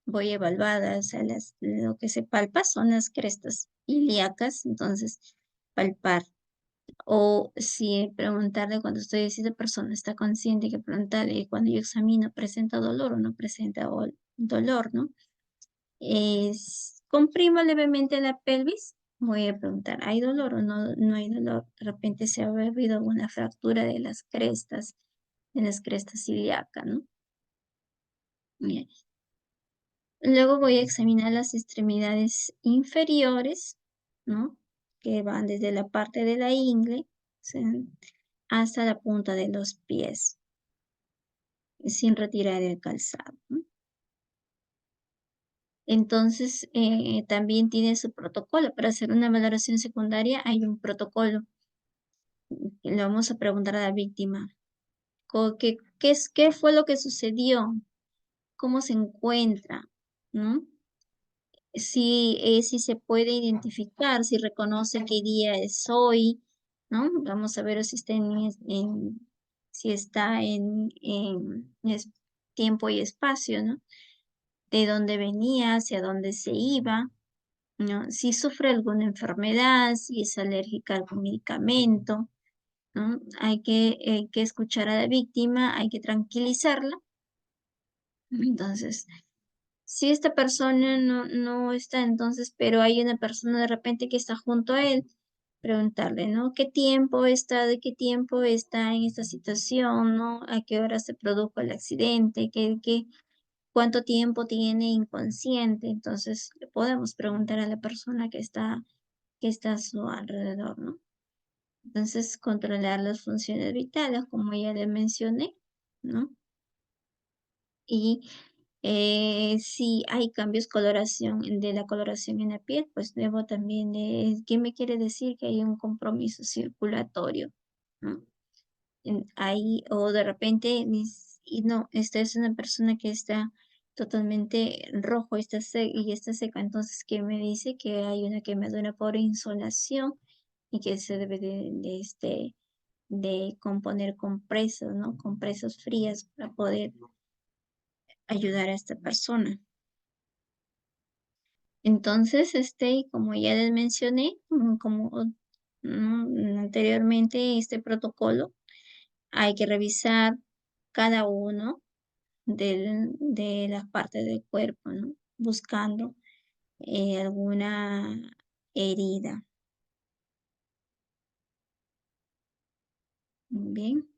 voy a evaluar, o sea, lo que se palpa son las crestas ilíacas, entonces palpar. O si preguntarle cuando estoy diciendo persona está consciente, que preguntarle cuando yo examino presenta dolor o no presenta dolor, ¿no? Comprimo levemente la pelvis, voy a preguntar, ¿hay dolor o no hay dolor? De repente se ha habido alguna fractura de las crestas ilíacas, ¿no? Bien. Luego voy a examinar las extremidades inferiores, ¿no? Que van desde la parte de la ingle, o sea, hasta la punta de los pies, sin retirar el calzado, ¿no? Entonces, también tiene su protocolo. Para hacer una valoración secundaria hay un protocolo. Le vamos a preguntar a la víctima, ¿qué fue lo que sucedió? ¿Cómo se encuentra? ¿No? Si se puede identificar, si reconoce qué día es hoy, ¿no? Vamos a ver si está si está en tiempo y espacio, ¿no? De dónde venía, hacia dónde se iba, ¿no? Si sufre alguna enfermedad, si es alérgica a algún medicamento, ¿no? Hay que escuchar a la víctima, hay que tranquilizarla. Entonces, si esta persona no está, entonces, pero hay una persona de repente que está junto a él, preguntarle, ¿no? ¿Qué tiempo está, de qué tiempo está en esta situación, ¿no? ¿A qué hora se produjo el accidente? ¿Cuánto tiempo tiene inconsciente? Entonces, le podemos preguntar a la persona que está a su alrededor, ¿no? Entonces, controlar las funciones vitales, como ya le mencioné, ¿no? Y si hay cambios de la coloración en la piel, pues debo también ¿qué me quiere decir? Que hay un compromiso circulatorio, ¿no? Ahí, o de repente, y no, esta es una persona que está totalmente rojo y está seca, entonces, ¿qué me dice? Que hay una quemadura por insolación y que se debe de componer compresas, ¿no? Compresas frías para poder ayudar a esta persona. Entonces, y como ya les mencioné, como anteriormente, este protocolo, hay que revisar cada uno de las partes del cuerpo, ¿no? Buscando alguna herida. Bien,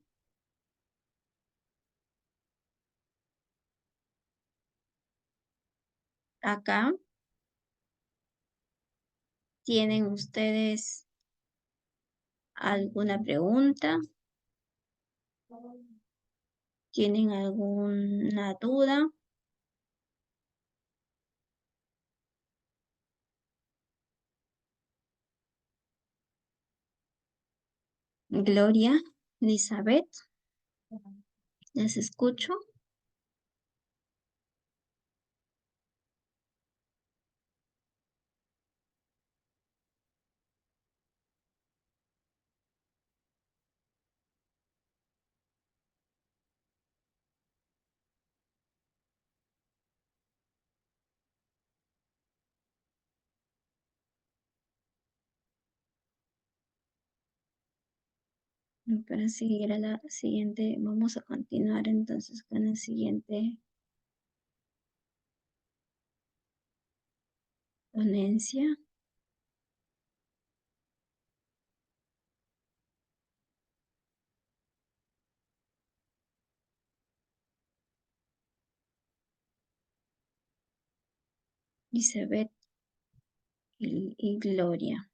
acá tienen ustedes alguna pregunta, tienen alguna duda. Gloria, Elizabeth, les escucho. Para seguir a la siguiente, vamos a continuar entonces con la siguiente ponencia. Elizabeth y Gloria.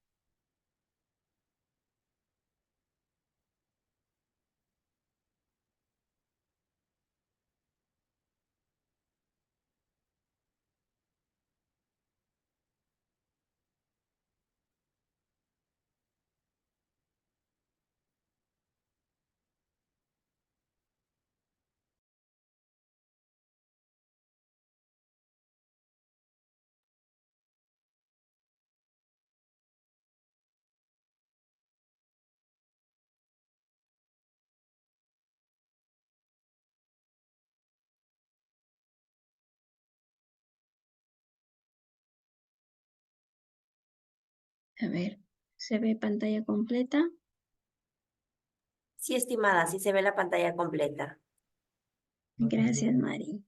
A ver, ¿se ve pantalla completa? Sí, estimada, sí se ve la pantalla completa. Gracias, Mari.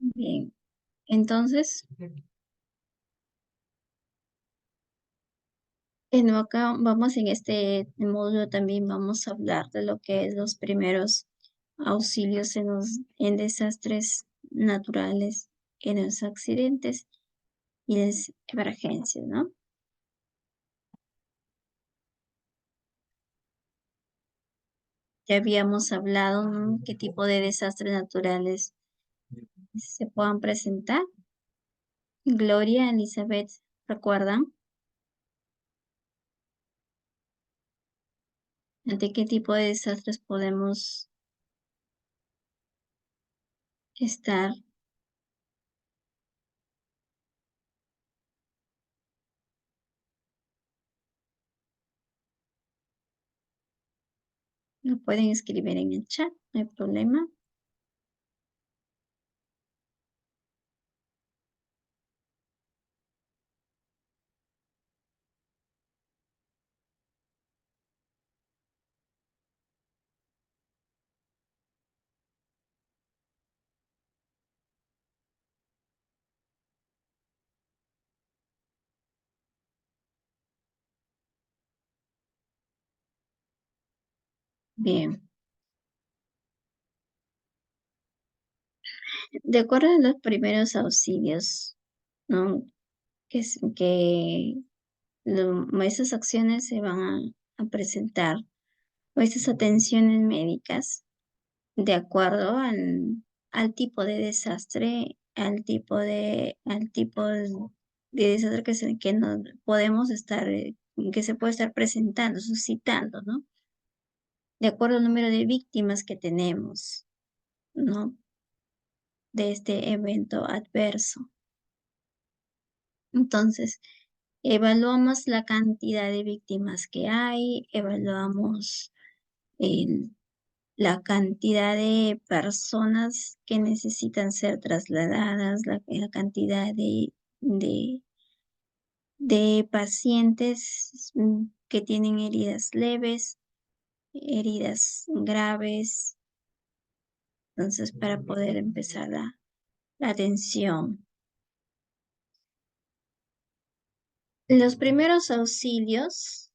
Bien, entonces, acá vamos en este módulo también vamos a hablar de lo que es los primeros auxilios en desastres naturales, en los accidentes y las emergencias, ¿no? Ya habíamos hablado, ¿no? Qué tipo de desastres naturales se puedan presentar. Gloria, Elizabeth, ¿recuerdan? ¿Ante qué tipo de desastres podemos estar Lo pueden escribir en el chat, no hay problema. Bien. De acuerdo a los primeros auxilios, ¿no? Que esas acciones se van a presentar, o esas atenciones médicas, de acuerdo al tipo de desastre, al tipo de desastre que nos podemos estar, que se puede estar presentando, suscitando, ¿no? De acuerdo al número de víctimas que tenemos, ¿no? De este evento adverso. Entonces, evaluamos la cantidad de víctimas que hay, evaluamos el- la cantidad de personas que necesitan ser trasladadas, la cantidad de, de pacientes que tienen heridas leves, heridas graves, entonces para poder empezar la atención. Los primeros auxilios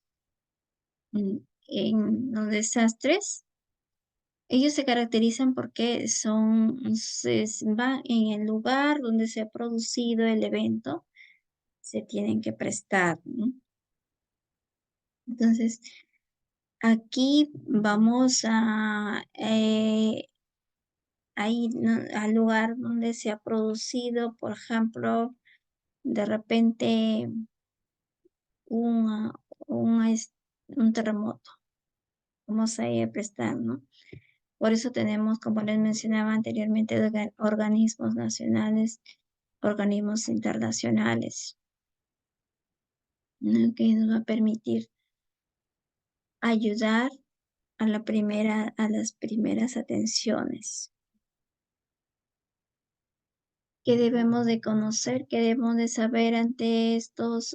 en los desastres, ellos se caracterizan porque va en el lugar donde se ha producido el evento, se tienen que prestar, ¿no? Entonces, aquí vamos a ir, ¿no?, al lugar donde se ha producido, por ejemplo, de repente una- una es- un terremoto. Vamos a ir a prestar, ¿no? Por eso tenemos, como les mencionaba anteriormente, organismos nacionales, organismos internacionales, ¿no?, que nos va a permitir ayudar a las primeras atenciones. ¿Qué debemos de conocer? ¿Qué debemos de saber ante estos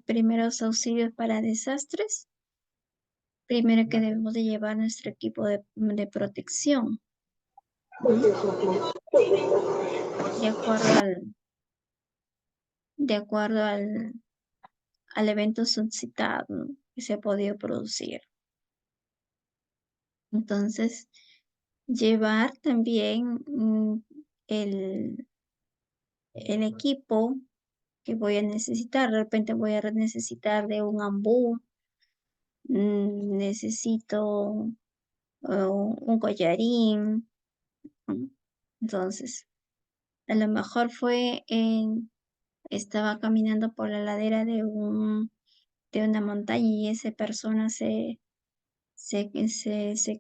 primeros auxilios para desastres? Primero que debemos de llevar nuestro equipo de protección, ¿no? De acuerdo al evento suscitado, ¿no?, que se ha podido producir. Entonces, llevar también el, el equipo que voy a necesitar. De repente voy a necesitar de un ambú, necesito un collarín, ¿no? Entonces, a lo mejor estaba caminando por la ladera de una montaña y esa persona se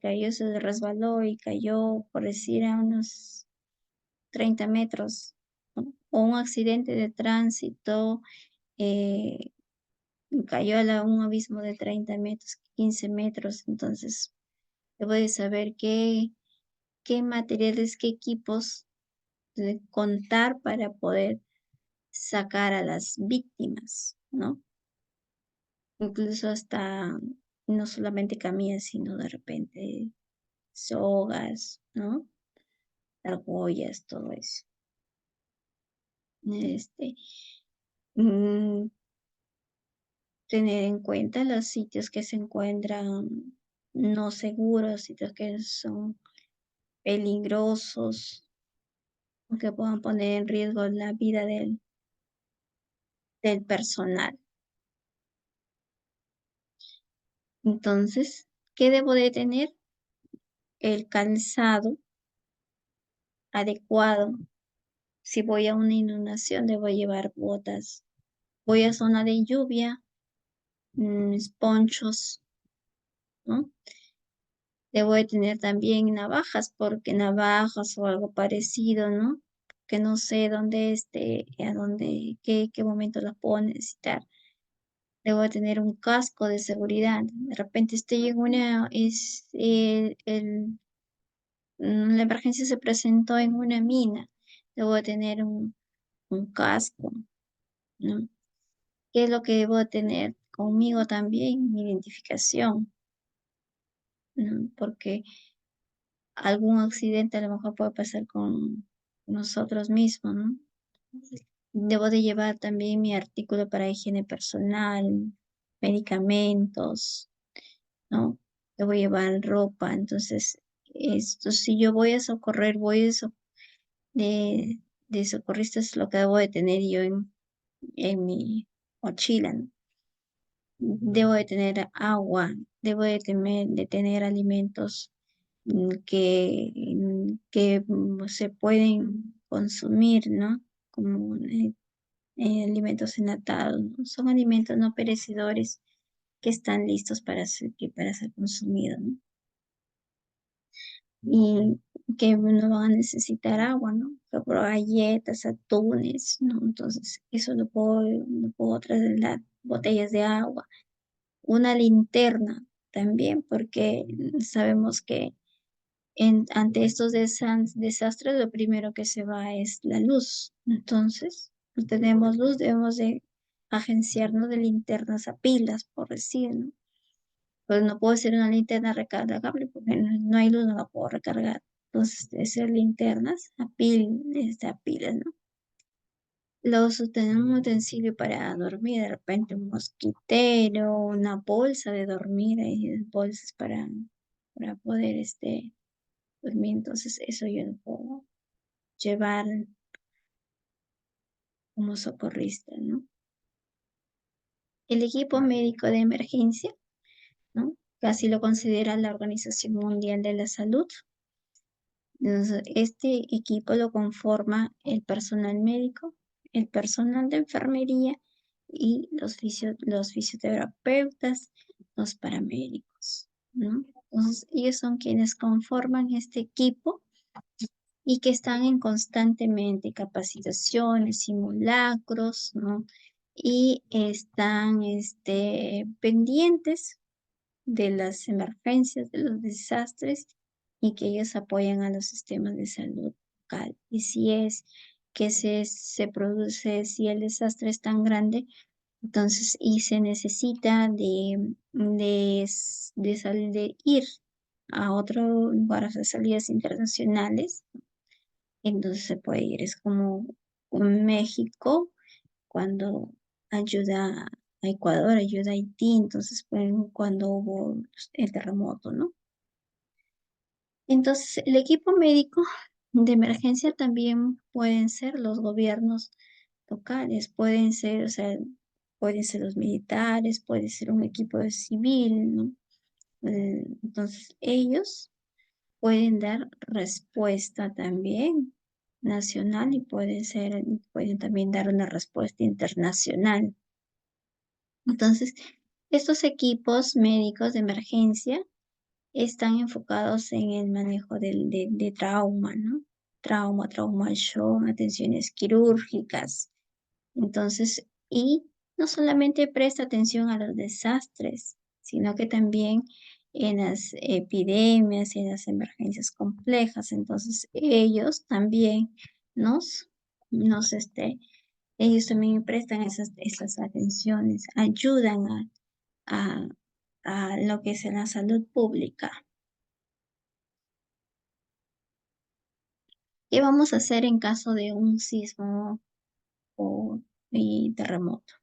cayó, se resbaló y cayó, por decir, a unos 30 metros, ¿no? O un accidente de tránsito, eh, cayó un abismo de 30 metros, 15 metros. Entonces, debo de saber qué materiales, qué equipos de contar para poder sacar a las víctimas, ¿no? Incluso hasta no solamente camillas, sino de repente sogas, ¿no? Argollas, todo eso. Este, mm, Tener en cuenta los sitios que se encuentran no seguros, sitios que son peligrosos, que puedan poner en riesgo la vida del personal. Entonces, ¿qué debo de tener? El calzado adecuado. Si voy a una inundación, debo llevar botas. Voy a zona de lluvia, mis ponchos, ¿no? Debo de tener también navajas, porque navajas o algo parecido, ¿no? Que no sé dónde qué momento las puedo necesitar. debo de tener un casco de seguridad. De repente estoy en la emergencia se presentó en una mina, debo de tener un casco, ¿no? ¿Qué es lo que debo de tener conmigo también? Mi identificación, ¿no? Porque algún accidente a lo mejor puede pasar con nosotros mismos, ¿no? Debo de llevar también mi artículo para higiene personal, medicamentos, ¿no? Debo llevar ropa, entonces, esto, si yo voy a socorrer, de, de socorrista es lo que debo de tener yo en mi mochila, ¿no? Debo de tener agua, debo de tener alimentos que se pueden consumir, ¿no? Como alimentos enlatados, ¿no? Son alimentos no perecedores que están listos para ser consumidos, ¿no? Y que no van a necesitar agua, ¿no? Por ejemplo, galletas, atunes, ¿no? Entonces, eso lo puedo trasladar, botellas de agua, una linterna también, porque sabemos que ante estos desastres lo primero que se va es la luz. Entonces, no tenemos luz, debemos de agenciarnos de linternas a pilas, por decir, ¿no? Pues no puedo hacer una linterna recargable porque no hay luz, no la puedo recargar. Entonces, debe ser linternas a pilas, ¿no? Tener un utensilio para dormir, de repente un mosquitero, una bolsa de dormir, hay bolsas para poder dormir. Entonces, eso yo lo puedo llevar como socorrista, ¿no? El equipo médico de emergencia, ¿no? Casi lo considera la Organización Mundial de la Salud. Entonces, este equipo lo conforma el personal médico, el personal de enfermería y los fisioterapeutas, los paramédicos, ¿no? Entonces, ellos son quienes conforman este equipo y que están en constantemente capacitaciones, simulacros, ¿no? Y están pendientes de las emergencias, de los desastres y que ellos apoyan a los sistemas de salud local. Y si es que se produce, si el desastre es tan grande, entonces y se necesita de ir a otro lugar, a salidas internacionales, entonces se puede ir. Es como en México, cuando ayuda a Ecuador, ayuda a Haití, entonces cuando hubo el terremoto, ¿no? Entonces, el equipo médico de emergencia también pueden ser los gobiernos locales, pueden ser, o sea, pueden ser los militares, puede ser un equipo de civil, ¿no? Entonces, ellos pueden dar respuesta también nacional y pueden también dar una respuesta internacional. Entonces, estos equipos médicos de emergencia están enfocados en el manejo de trauma, ¿no? Trauma shock, atenciones quirúrgicas. Entonces, y no solamente presta atención a los desastres, sino que también en las epidemias y en las emergencias complejas. Entonces, ellos también nos, nos, ellos también prestan esas atenciones, ayudan a, a lo que es la salud pública. ¿Qué vamos a hacer en caso de un sismo y terremoto?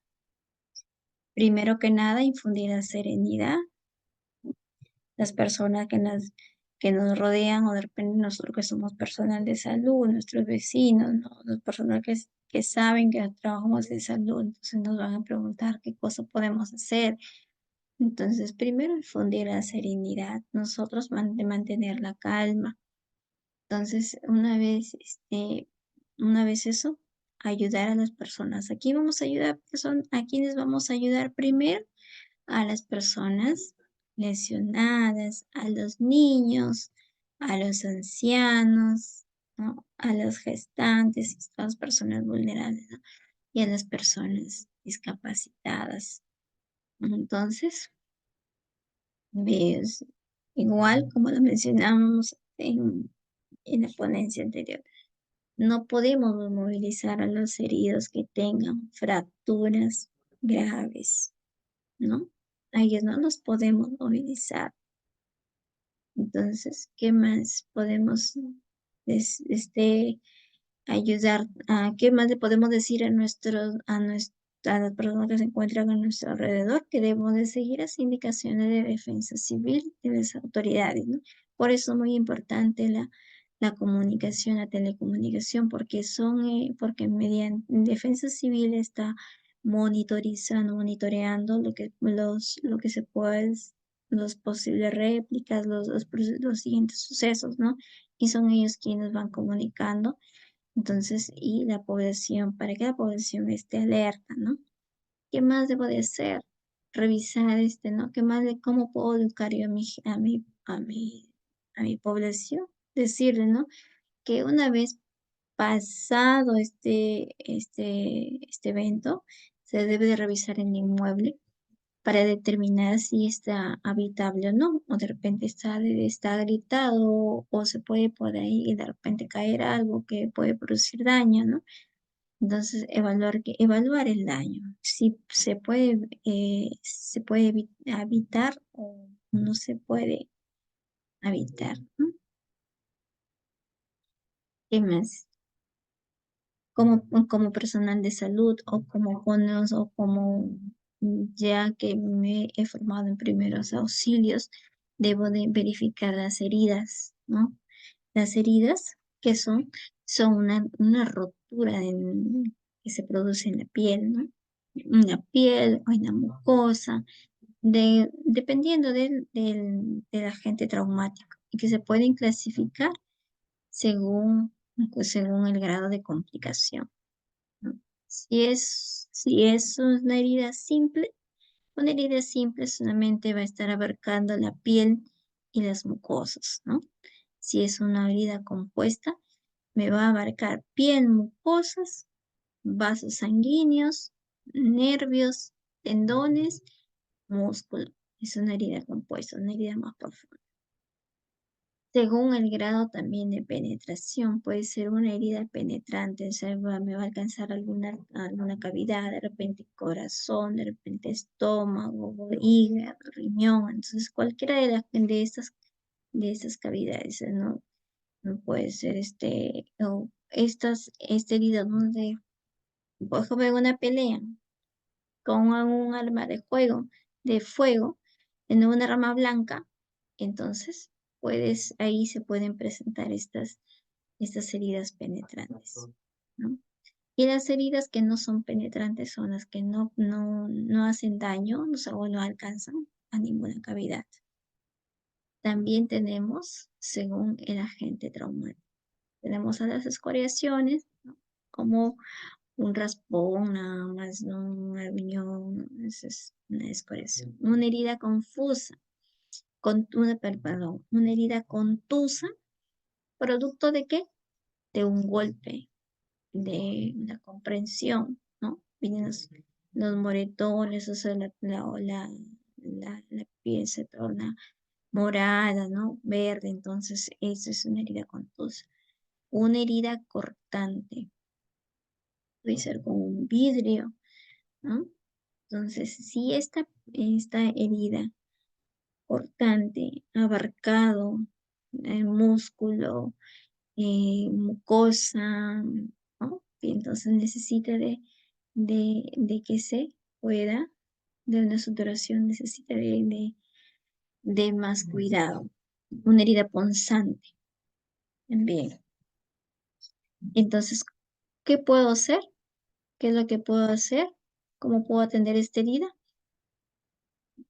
Primero que nada, infundir la serenidad. Las personas que nos rodean o de repente nosotros que somos personal de salud, nuestros vecinos, ¿no? Las personas que saben que trabajamos en salud, entonces nos van a preguntar qué cosa podemos hacer. Entonces, primero infundir la serenidad, nosotros de mantener la calma. Entonces, una vez eso, ayudar a las personas. Aquí vamos a ayudar a quienes vamos a ayudar primero, a las personas lesionadas, a los niños, a los ancianos, ¿no? A los gestantes, y a las personas vulnerables, ¿no? Y a las personas discapacitadas. Entonces, ves, igual como lo mencionábamos en la ponencia anterior, no podemos movilizar a los heridos que tengan fracturas graves, ¿no? A ellos no los podemos movilizar. Entonces, ¿qué más podemos ayudar? ¿Qué más le podemos decir a las personas que se encuentran a nuestro alrededor? Que debemos de seguir las indicaciones de defensa civil de las autoridades, ¿no? Por eso es muy importante la comunicación, la telecomunicación, porque mediante defensa civil está monitoreando lo que se puede, los posibles réplicas, los siguientes sucesos, ¿no? Y son ellos quienes van comunicando. Entonces, y la población, para que la población esté alerta, ¿no? ¿Qué más debo de hacer? Revisar ¿no? ¿Qué más cómo puedo educar yo a mi población? Decirle, ¿no? Que una vez pasado este evento, se debe de revisar el inmueble para determinar si está habitable o no, o de repente está gritado o se puede por ahí de repente caer algo que puede producir daño, ¿no? Entonces, evaluar el daño, si se puede habitar o no se puede habitar, ¿no? ¿Qué más? Como personal de salud o como ya que me he formado en primeros auxilios, debo de verificar las heridas, ¿no? Las heridas que son una rotura que se produce en la piel, ¿no? En la piel o en la mucosa, dependiendo del agente traumático, y que se pueden clasificar según, según el grado de complicación, ¿no? Si es una herida simple solamente va a estar abarcando la piel y las mucosas, ¿no? Si es una herida compuesta, me va a abarcar piel, mucosas, vasos sanguíneos, nervios, tendones, músculo. Es una herida compuesta, una herida más profunda. Según el grado también de penetración, puede ser una herida penetrante, o sea, me va a alcanzar alguna cavidad, de repente corazón, de repente estómago, hígado, riñón. Entonces, cualquiera de estas cavidades, ¿no? No puede ser o esta herida donde, por ejemplo, en una pelea con un arma de fuego, en una rama blanca, entonces ahí se pueden presentar estas heridas penetrantes, ¿no? Y las heridas que no son penetrantes son las que no hacen daño, o no alcanzan a ninguna cavidad. También tenemos, según el agente traumático, tenemos a las escoriaciones, ¿no? Como un raspón, nada más, ¿no? Un aruñón, esa es una escoriación. Una herida confusa, una herida contusa, ¿producto de qué? De un golpe, de la comprensión, ¿no? Vienen los moretones, o sea, la piel se torna morada, ¿no? Verde, entonces eso es una herida contusa. Una herida cortante, puede ser con un vidrio, ¿no? Entonces, si esta herida cortante ha abarcado el músculo, mucosa, ¿no? Y entonces necesita de que se pueda, de una sudoración, necesita de más cuidado. Una herida punzante también. Entonces, ¿qué puedo hacer? ¿Qué es lo que puedo hacer? ¿Cómo puedo atender esta herida?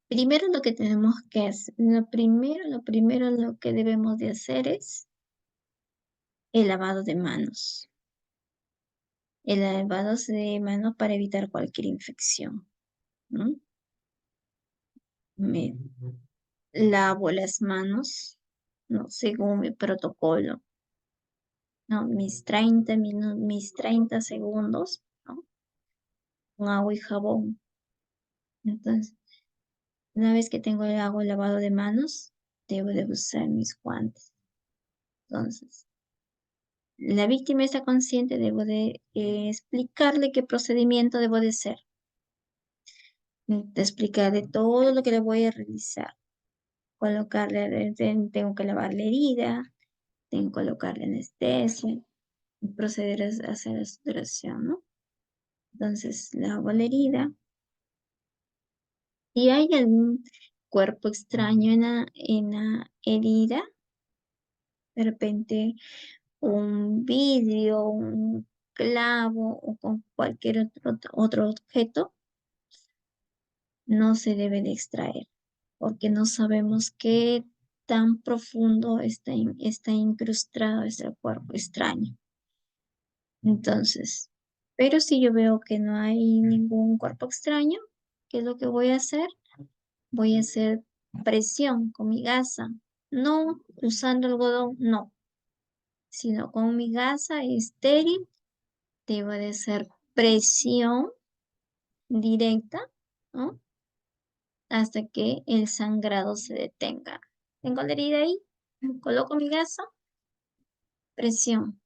Primero lo que tenemos que hacer, lo que debemos de hacer es el lavado de manos. El lavado de manos para evitar cualquier infección, ¿no? Me lavo las manos, ¿no? Según mi protocolo, ¿no? Mis 30 segundos, ¿no? Con agua y jabón. Entonces, Una vez que hago el lavado de manos, debo de usar mis guantes. Entonces, la víctima está consciente, debo de explicarle qué procedimiento debo de hacer. De explicarle todo lo que le voy a realizar. Tengo que lavar la herida, tengo que colocarle anestesia, y proceder a hacer la sudoración, ¿no? Entonces, lavo la herida. Si hay algún cuerpo extraño en la herida, de repente un vidrio, un clavo o con cualquier otro objeto, no se debe de extraer, porque no sabemos qué tan profundo está incrustado este cuerpo extraño. Entonces, pero si yo veo que no hay ningún cuerpo extraño, ¿qué es lo que voy a hacer? Voy a hacer presión con mi gasa, no usando algodón, no, sino con mi gasa estéril, debo de hacer presión directa, ¿no? Hasta que el sangrado se detenga. Tengo la herida ahí, coloco mi gasa, presión,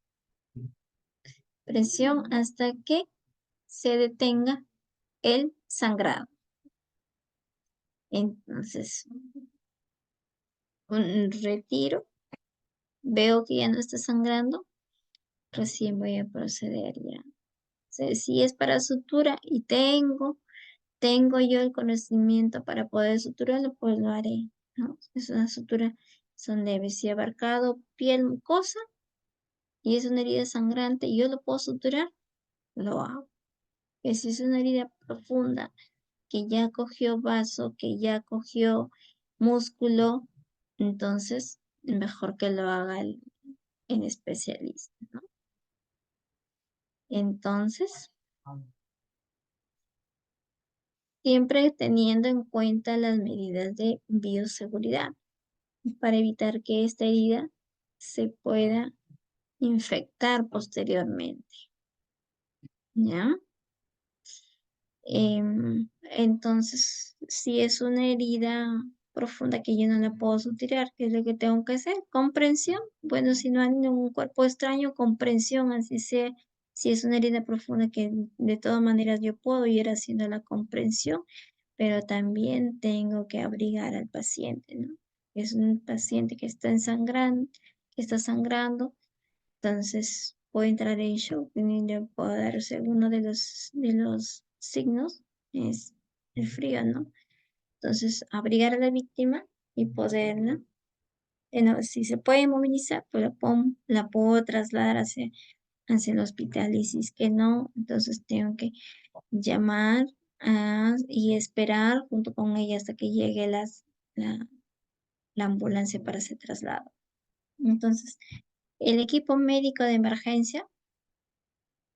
presión hasta que se detenga el sangrado. Entonces, un retiro, veo que ya no está sangrando, recién voy a proceder ya. Si es para sutura y tengo yo el conocimiento para poder suturarlo, pues lo haré, ¿no? Es una sutura, son leves. Si he abarcado piel mucosa y es una herida sangrante y yo lo puedo suturar, lo hago. Que si es una herida profunda, que ya cogió vaso, que ya cogió músculo, entonces mejor que lo haga el especialista, ¿no? Entonces, siempre teniendo en cuenta las medidas de bioseguridad para evitar que esta herida se pueda infectar posteriormente, ¿ya? Entonces, si es una herida profunda que yo no la puedo suturar, ¿qué es lo que tengo que hacer? Comprensión. Bueno, si no hay ningún cuerpo extraño, comprensión, así sea. Si es una herida profunda que de todas maneras yo puedo ir haciendo la comprensión, pero también tengo que abrigar al paciente, ¿no? Es un paciente que está sangrando, entonces puede entrar en shock y le puedo darse uno de los signos, es el frío, ¿no? Entonces, abrigar a la víctima y poderla, no, si se puede movilizar, pues la puedo trasladar hacia el hospital, y si es que no, entonces tengo que llamar y esperar junto con ella hasta que llegue la, la ambulancia para ese traslado. Entonces, el equipo médico de emergencia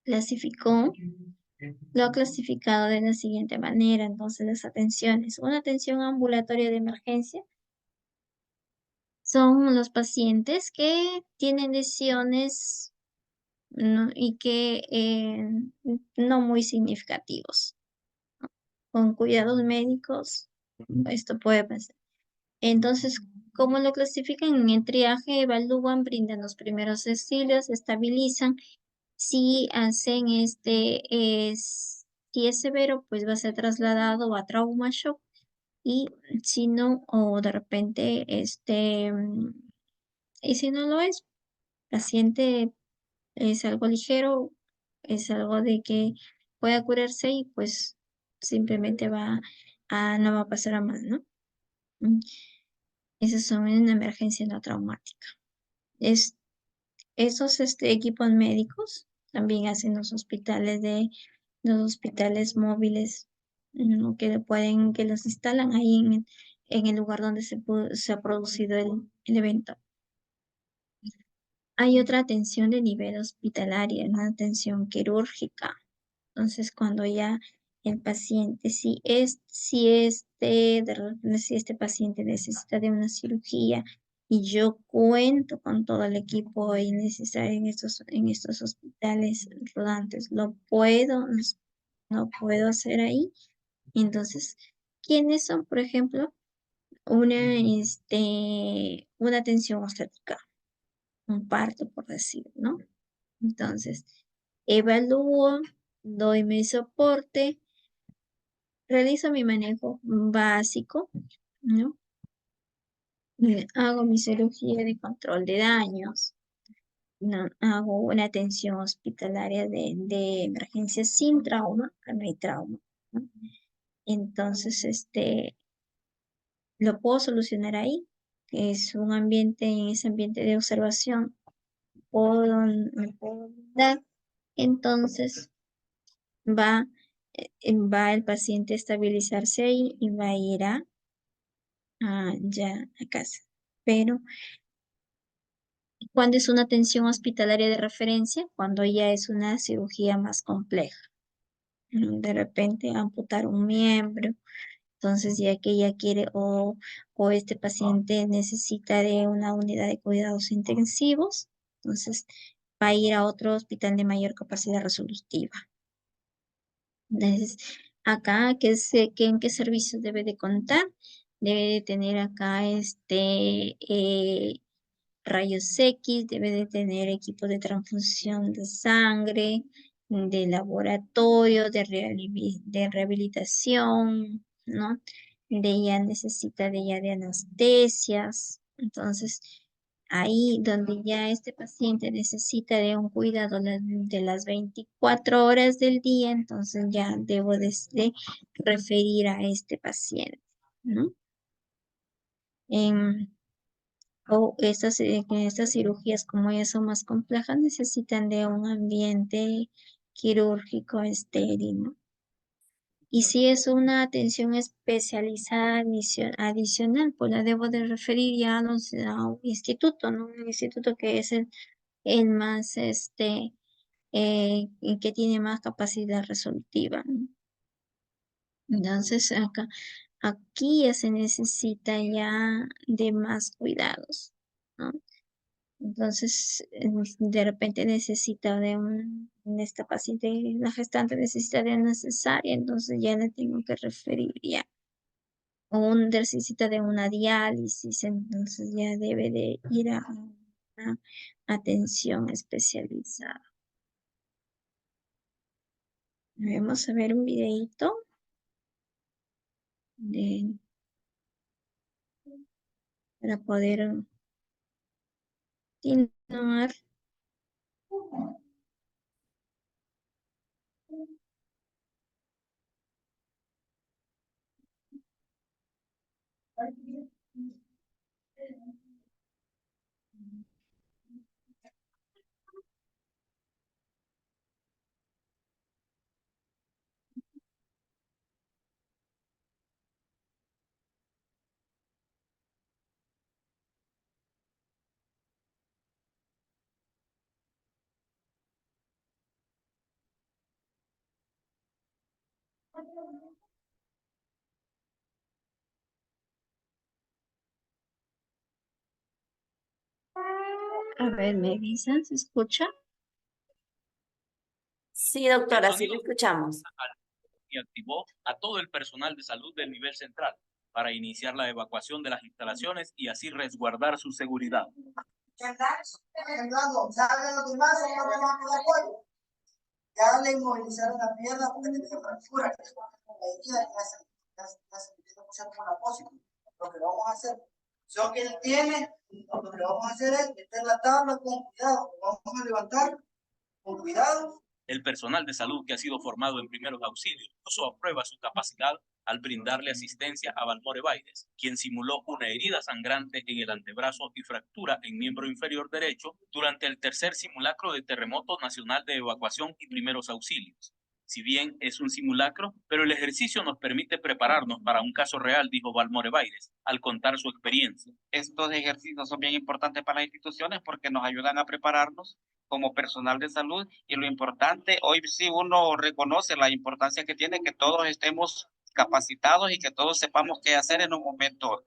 clasificó, lo ha clasificado de la siguiente manera. Entonces, las atenciones. Una atención ambulatoria de emergencia son los pacientes que tienen lesiones, ¿no? Y que no muy significativos. Con cuidados médicos, esto puede pasar. Entonces, ¿cómo lo clasifican? En el triaje evalúan, brindan los primeros auxilios, estabilizan. Si hacen si es severo, pues va a ser trasladado a trauma shock. Y si no, o de repente, y si no lo es, paciente es algo ligero, es algo de que pueda curarse y pues simplemente no va a pasar a más, ¿no? Mm, Esas son una emergencia no traumática. Esos equipos médicos también hacen los hospitales móviles, ¿no? Que los instalan ahí en el lugar donde se ha producido el evento. Hay otra atención de nivel hospitalaria, una atención quirúrgica. Entonces, cuando ya el paciente, si este paciente necesita de una cirugía y yo cuento con todo el equipo necesario en estos hospitales rodantes, lo puedo hacer ahí. Entonces, ¿Quiénes son, por ejemplo, una atención obstétrica, un parto, por decir, ¿no? Entonces, evalúo, doy mi soporte, realizo mi manejo básico, ¿no? Hago mi cirugía de control de daños, ¿no? Hago una atención hospitalaria de emergencia sin trauma, que no hay trauma, ¿no? Entonces, lo puedo solucionar ahí, que es un ambiente, en ese ambiente de observación, me puedo dar. Entonces, va, va el paciente a estabilizarse ahí y va a ir ya a casa. Pero cuando es una atención hospitalaria de referencia, cuando ya es una cirugía más compleja, ¿no? De repente amputar un miembro, entonces ya que ella quiere o este paciente necesita de una unidad de cuidados intensivos, entonces va a ir a otro hospital de mayor capacidad resolutiva. Entonces, acá, ¿en qué servicios debe de contar? Debe de tener acá rayos X, debe de tener equipos de transfusión de sangre, de laboratorio, de rehabilitación, ¿no? Necesita de anestesias. Entonces, ahí donde ya este paciente necesita de un cuidado de las 24 horas del día, entonces ya debo de referir a este paciente, ¿no? En, estas cirugías, como ya son más complejas, necesitan de un ambiente quirúrgico estéril, ¿no? Y si es una atención especializada adicional, pues la debo de referir ya a un instituto, ¿no? Un instituto que es el más, que tiene más capacidad resolutiva, ¿no? Entonces, aquí ya se necesita ya de más cuidados, ¿no? Entonces, de repente necesita esta paciente, la gestante necesita de una cesárea, entonces ya le tengo que referir ya. O necesita de una diálisis, entonces ya debe de ir a una atención especializada. Vamos a ver un videito para poder continuar. A ver, ¿me avisan? ¿Se escucha? Sí, doctora, sí lo escuchamos. Y activó a todo el personal de salud del nivel central para iniciar la evacuación de las instalaciones y así resguardar su seguridad. Ya le inmovilizaron la pierna porque tenía fractura, que es una herida, ya se empieza a puchar como un apósito. Lo que vamos a hacer, lo que él tiene, lo que vamos a hacer es meter la tabla con cuidado, vamos a levantar con cuidado. El personal de salud que ha sido formado en primeros auxilios puso a prueba su capacidad al brindarle asistencia a Valmore Baires, quien simuló una herida sangrante en el antebrazo y fractura en miembro inferior derecho durante el tercer simulacro de terremoto nacional de evacuación y primeros auxilios. Si bien es un simulacro, pero el ejercicio nos permite prepararnos para un caso real, dijo Valmore Baires, al contar su experiencia. Estos ejercicios son bien importantes para las instituciones porque nos ayudan a prepararnos como personal de salud y lo importante, hoy sí uno reconoce la importancia que tiene que todos estemos capacitados y que todos sepamos qué hacer en un momento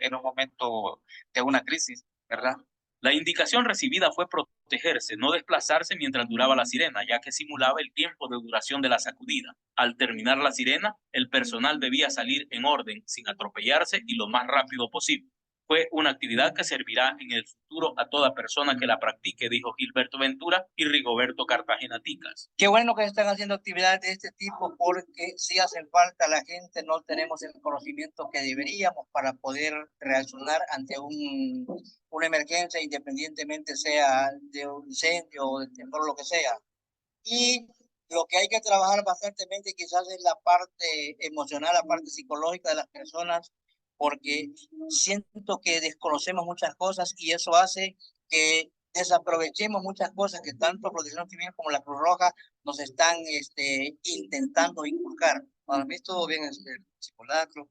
de una crisis, ¿verdad? La indicación recibida fue protegerse, no desplazarse mientras duraba la sirena, ya que simulaba el tiempo de duración de la sacudida. Al terminar la sirena, el personal debía salir en orden, sin atropellarse y lo más rápido posible. Fue una actividad que servirá en el futuro a toda persona que la practique, dijo Gilberto Ventura y Rigoberto Cartagena Ticas. Qué bueno que están haciendo actividades de este tipo porque si hacen falta a la gente, no tenemos el conocimiento que deberíamos para poder reaccionar ante una emergencia, independientemente sea de un incendio o de temblor, lo que sea. Y lo que hay que trabajar bastantemente quizás es la parte emocional, la parte psicológica de las personas, porque siento que desconocemos muchas cosas y eso hace que desaprovechemos muchas cosas que tanto Protección Civil como la Cruz Roja nos están intentando inculcar. Para mí todo bien, el simulacro,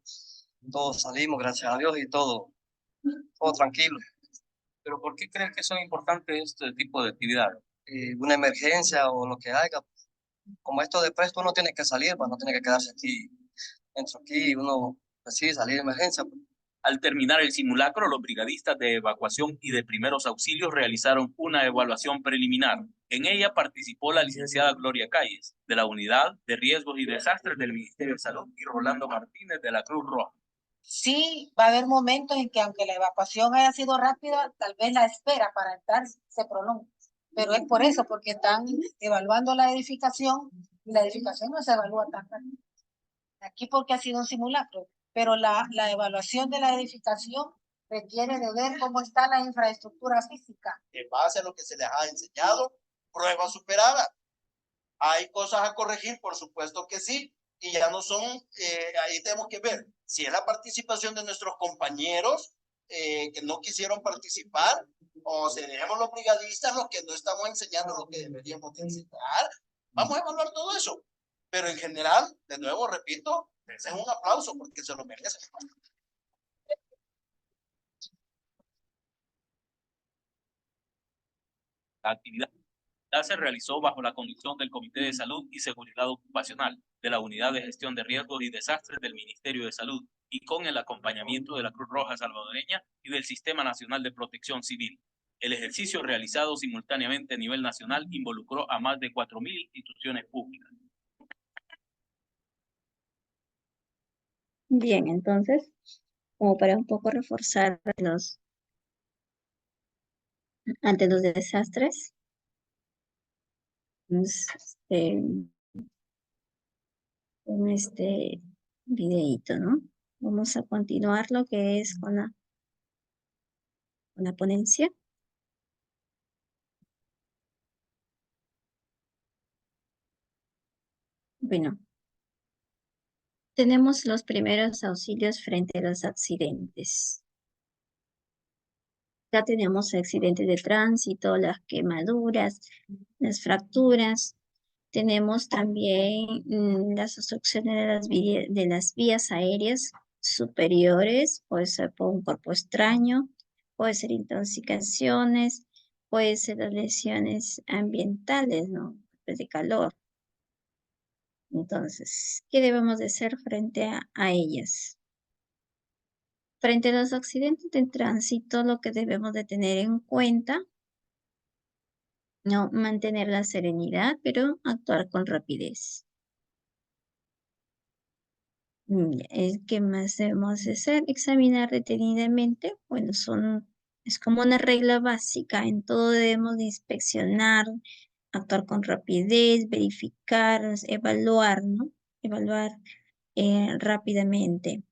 todos salimos, gracias a Dios, y todo tranquilo. ¿Pero por qué crees que son importantes este tipo de actividades? Una emergencia o lo que haya, como esto de presto uno tiene que salir, no tiene que quedarse aquí, dentro aquí, uno pues sí, salir de emergencia. Al terminar el simulacro, los brigadistas de evacuación y de primeros auxilios realizaron una evaluación preliminar. En ella participó la licenciada Gloria Calles, de la Unidad de Riesgos y Desastres del Ministerio de Salud, y Rolando Martínez, de la Cruz Roja. Sí, va a haber momentos en que aunque la evacuación haya sido rápida, tal vez la espera para entrar se prolongue. Pero es por eso, porque están evaluando la edificación y la edificación no se evalúa tan rápido. Aquí porque ha sido un simulacro, pero la evaluación de la edificación requiere de ver cómo está la infraestructura física. En base a lo que se les ha enseñado, prueba superada. Hay cosas a corregir, por supuesto que sí, y ya no son, ahí tenemos que ver si es la participación de nuestros compañeros que no quisieron participar, o si dejemos los brigadistas los que no estamos enseñando lo que deberíamos de enseñar. Vamos a evaluar todo eso, pero en general, de nuevo, repito, es un aplauso porque se lo merecen. La actividad se realizó bajo la conducción del Comité de Salud y Seguridad Ocupacional de la Unidad de Gestión de Riesgos y Desastres del Ministerio de Salud y con el acompañamiento de la Cruz Roja Salvadoreña y del Sistema Nacional de Protección Civil. El ejercicio realizado simultáneamente a nivel nacional involucró a más de 4.000 instituciones públicas. Bien, entonces, como para un poco reforzar ante los desastres, con este videíto, ¿no? Vamos a continuar lo que es con la ponencia. Bueno, tenemos los primeros auxilios frente a los accidentes. Ya tenemos accidentes de tránsito, las quemaduras, las fracturas. Tenemos también las obstrucciones de las vías aéreas superiores, puede ser por un cuerpo extraño, puede ser intoxicaciones, puede ser las lesiones ambientales, ¿no? De calor. Entonces, ¿qué debemos de hacer frente a ellas? Frente a los accidentes de tránsito, lo que debemos de tener en cuenta, no mantener la serenidad, pero actuar con rapidez. ¿Qué más debemos hacer? Examinar detenidamente. Bueno, es como una regla básica. En todo debemos de inspeccionar, actuar con rapidez, verificar, evaluar, ¿no? Evaluar rápidamente.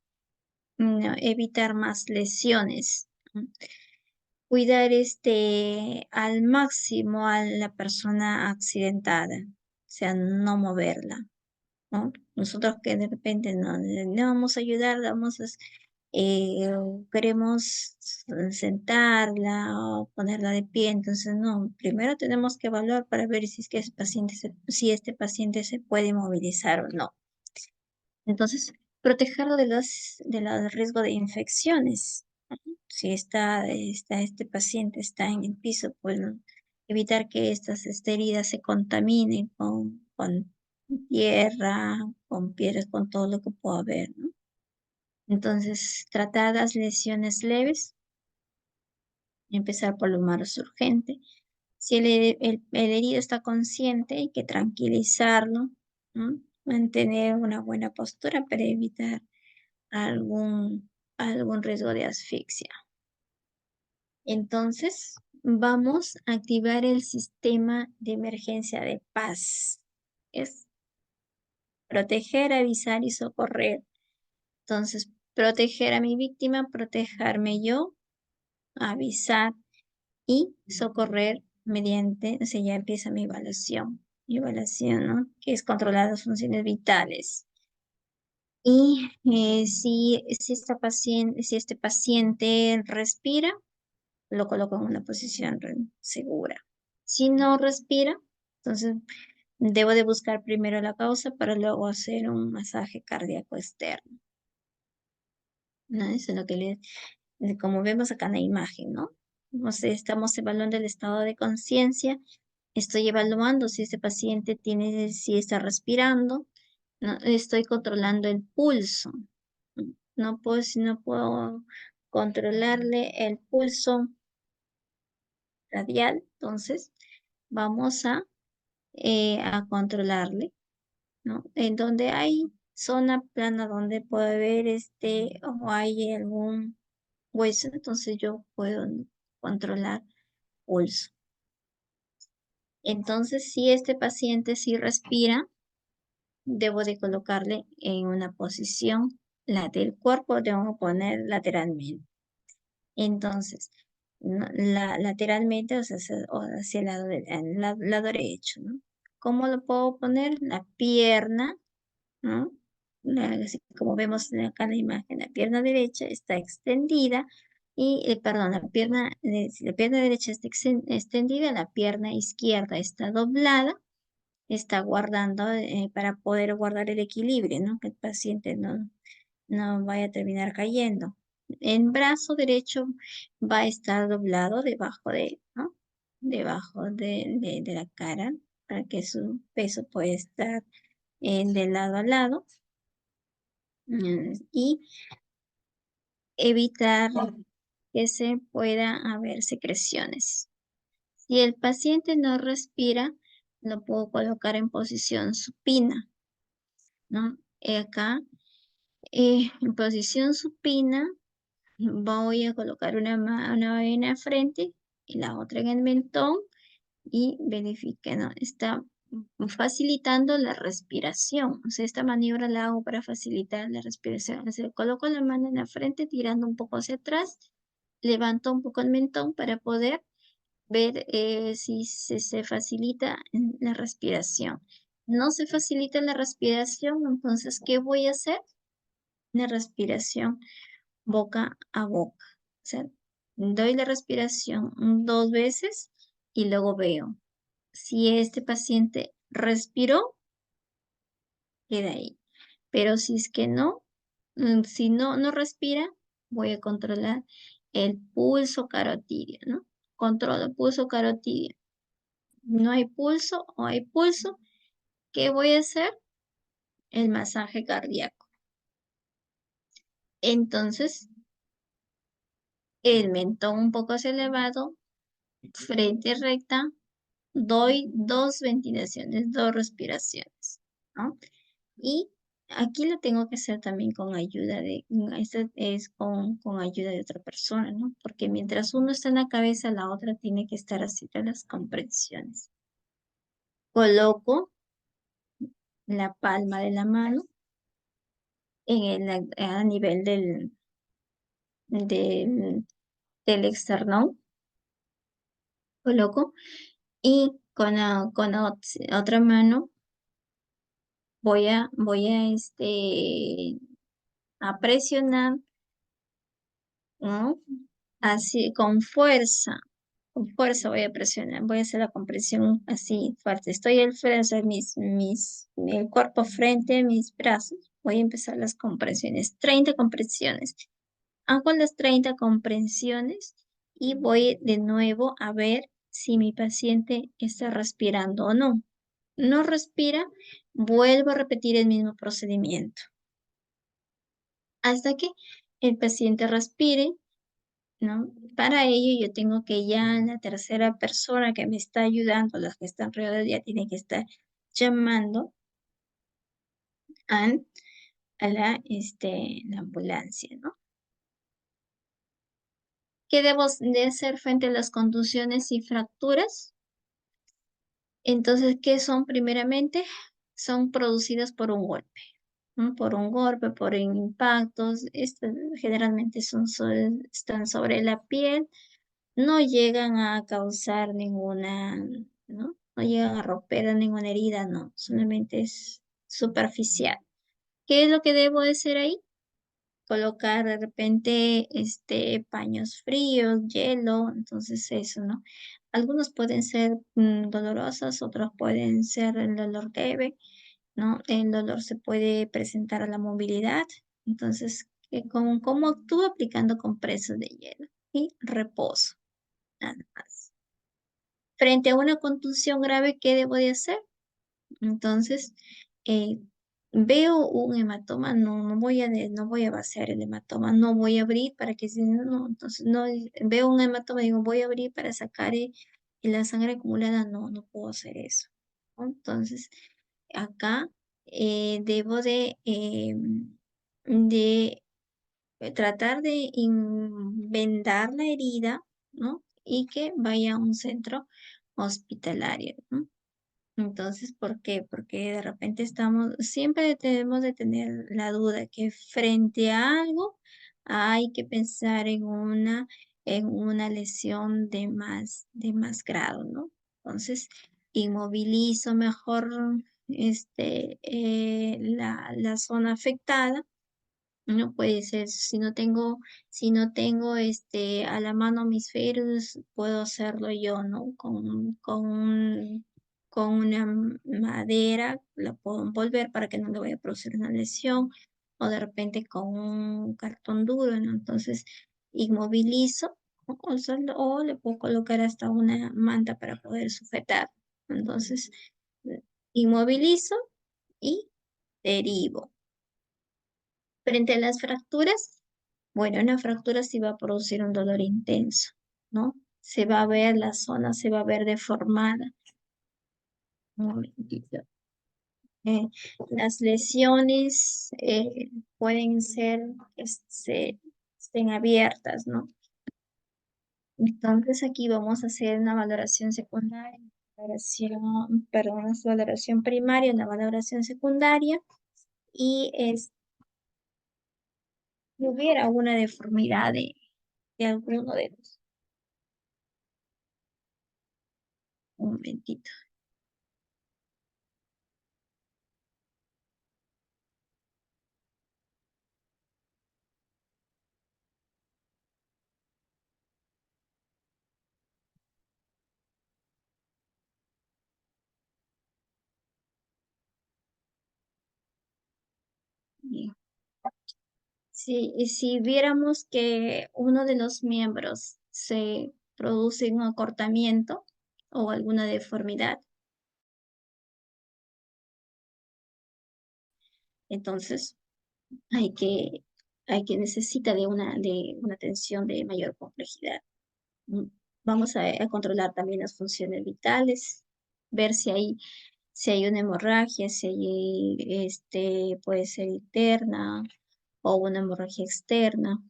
No, evitar más lesiones. ¿No? Cuidar al máximo a la persona accidentada, o sea, no moverla, ¿no? Nosotros que de repente no vamos a ayudar, eh, queremos sentarla o ponerla de pie, entonces no, primero tenemos que evaluar para ver si es que si este paciente se puede movilizar o no. Entonces, protegerlo de los riesgos de infecciones. Si este paciente está en el piso, pues ¿no? Evitar que estas heridas se contaminen con tierra, con piedras, con todo lo que pueda haber, ¿no? Entonces, tratar las lesiones leves, Empezar por lo más urgente. Si el herido está consciente, hay que tranquilizarlo, ¿no? Mantener una buena postura para evitar algún riesgo de asfixia. Entonces, vamos a activar el sistema de emergencia de paz. Es proteger, avisar y socorrer. Entonces, proteger a mi víctima, protegerme yo, avisar y socorrer mediante, o sea, ya empieza mi evaluación. Mi evaluación, ¿no? Que es controlar las funciones vitales. Y si este paciente respira, lo coloco en una posición segura. Si no respira, entonces debo de buscar primero la causa para luego hacer un masaje cardíaco externo, ¿no? Eso es lo que como vemos acá en la imagen, ¿no? O sea, estamos evaluando el estado de conciencia. Estoy evaluando si este paciente si está respirando, ¿no? Estoy controlando el pulso. Si no puedo controlarle el pulso radial, entonces vamos a controlarle, ¿no? En donde hay zona plana donde puede ver o hay algún hueso, entonces yo puedo controlar pulso. Entonces, si este paciente sí respira, debo de colocarle en una posición del cuerpo, debo poner lateralmente. Entonces, lateralmente, o sea, hacia el lado derecho, ¿no? ¿Cómo lo puedo poner? La pierna, ¿no? Así como vemos acá en la imagen, la pierna derecha está extendida perdón, si la pierna derecha está extendida, la pierna izquierda está doblada, está guardando para poder guardar el equilibrio, ¿no? Que el paciente no vaya a terminar cayendo. El brazo derecho va a estar doblado ¿no? Debajo de la cara, para que su peso pueda estar de lado a lado. Y evitar que se pueda haber secreciones. Si el paciente no respira, lo puedo colocar en posición supina, ¿no? Acá, en posición supina, voy a colocar una en la frente y la otra en el mentón y verifique, ¿no? Está facilitando la respiración. O sea, esta maniobra la hago para facilitar la respiración. O sea, coloco la mano en la frente tirando un poco hacia atrás, levanto un poco el mentón para poder ver si se facilita la respiración. No se facilita la respiración, entonces, ¿qué voy a hacer? La respiración boca a boca. O sea, doy la respiración 2 veces y luego veo. Si este paciente respiró, queda ahí. Pero si es que no, si no respira, voy a controlar el pulso carotidio, ¿no? Controlo el pulso carotidio. No hay pulso o hay pulso, ¿qué voy a hacer? El masaje cardíaco. Entonces, el mentón un poco hacia elevado, frente recta, doy 2 ventilaciones, 2 respiraciones, ¿no? Y aquí lo tengo que hacer también con ayuda con ayuda de otra persona, ¿no? Porque mientras uno está en la cabeza, la otra tiene que estar haciendo las comprensiones. Coloco la palma de la mano a nivel del, del externón, coloco, y con otra mano a presionar, ¿no? Así, con fuerza voy a presionar, voy a hacer la compresión así fuerte. Estoy al frente, o sea, el cuerpo frente a mis brazos. Voy a empezar las compresiones, 30 compresiones. Hago las 30 compresiones y voy de nuevo a ver si mi paciente está respirando o no. No respira, vuelvo a repetir el mismo procedimiento hasta que el paciente respire ¿no? Para ello yo tengo que ya la tercera persona que me está ayudando, las que están alrededor ya tiene que estar llamando a, la ambulancia, ¿no? ¿Qué debo de hacer frente a las contusiones y fracturas? Entonces, ¿qué son primeramente? Son producidas por un golpe, ¿no? Por un golpe, por impactos. Estas generalmente están sobre la piel, no llegan a causar ninguna, ¿no? No llegan a romper ninguna herida, no. Solamente es superficial. ¿Qué es lo que debo de hacer ahí? Colocar de repente paños fríos, hielo, entonces eso, ¿no? Algunos pueden ser dolorosos, otros pueden ser el dolor leve, ¿no? El dolor se puede presentar a la movilidad, entonces, ¿cómo actúo? Aplicando compresas de hielo y reposo, nada más. Frente a una contusión grave, ¿qué debo de hacer? Entonces, eh, veo un hematoma, no voy a vaciar el hematoma, no voy a abrir para que si no, entonces no, veo un hematoma, digo, voy a abrir para sacar la sangre acumulada, no puedo hacer eso, ¿no? Entonces, acá debo de tratar de vendar la herida, ¿no? Y que vaya a un centro hospitalario, ¿no? Entonces, ¿por qué? Porque de repente siempre debemos de tener la duda que frente a algo hay que pensar en una lesión de más grado, ¿no? Entonces, inmovilizo mejor la zona afectada. No puede ser, si no tengo a la mano mis feros, puedo hacerlo yo, ¿no? Con una madera la puedo envolver para que no le vaya a producir una lesión, o de repente con un cartón duro, ¿no? Entonces, inmovilizo, o le puedo colocar hasta una manta para poder sujetar. Entonces, inmovilizo y derivo. Frente a las fracturas, bueno, una fractura sí va a producir un dolor intenso, ¿no? Se va a ver la zona, se va a ver deformada. Un momentito. Eh, las lesiones pueden ser que estén abiertas, ¿no? Entonces aquí vamos a hacer una valoración secundaria, una valoración primaria, una valoración secundaria, y si hubiera una deformidad de alguno de los. Un momentito. Bien. Si viéramos que uno de los miembros se produce un acortamiento o alguna deformidad, entonces hay que, necesita de una atención de mayor complejidad. Mm, Vamos a controlar también las funciones vitales, ver si hay una hemorragia, si hay, puede ser interna o una hemorragia externa.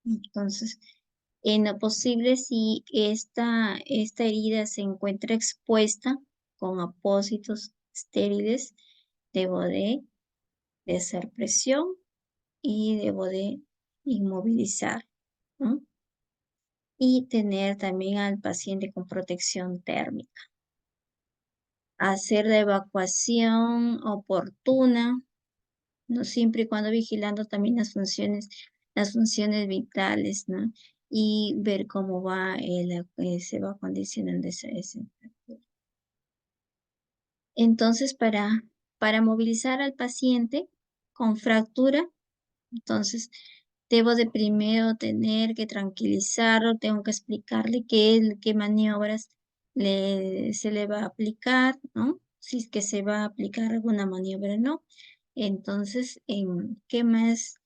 Entonces, en lo posible, si esta herida se encuentra expuesta con apósitos estériles, debo de hacer presión y debo de inmovilizar, ¿no? Y tener también al paciente con protección térmica. Hacer la evacuación oportuna, ¿no? Siempre y cuando vigilando también las funciones vitales, ¿no? Y ver cómo se va condicionando ese. Entonces, para movilizar al paciente con fractura, entonces debo de primero tener que tranquilizarlo, tengo que explicarle qué maniobras se le va a aplicar, ¿no? Si es que se va a aplicar alguna maniobra, ¿no? Entonces, ¿qué más?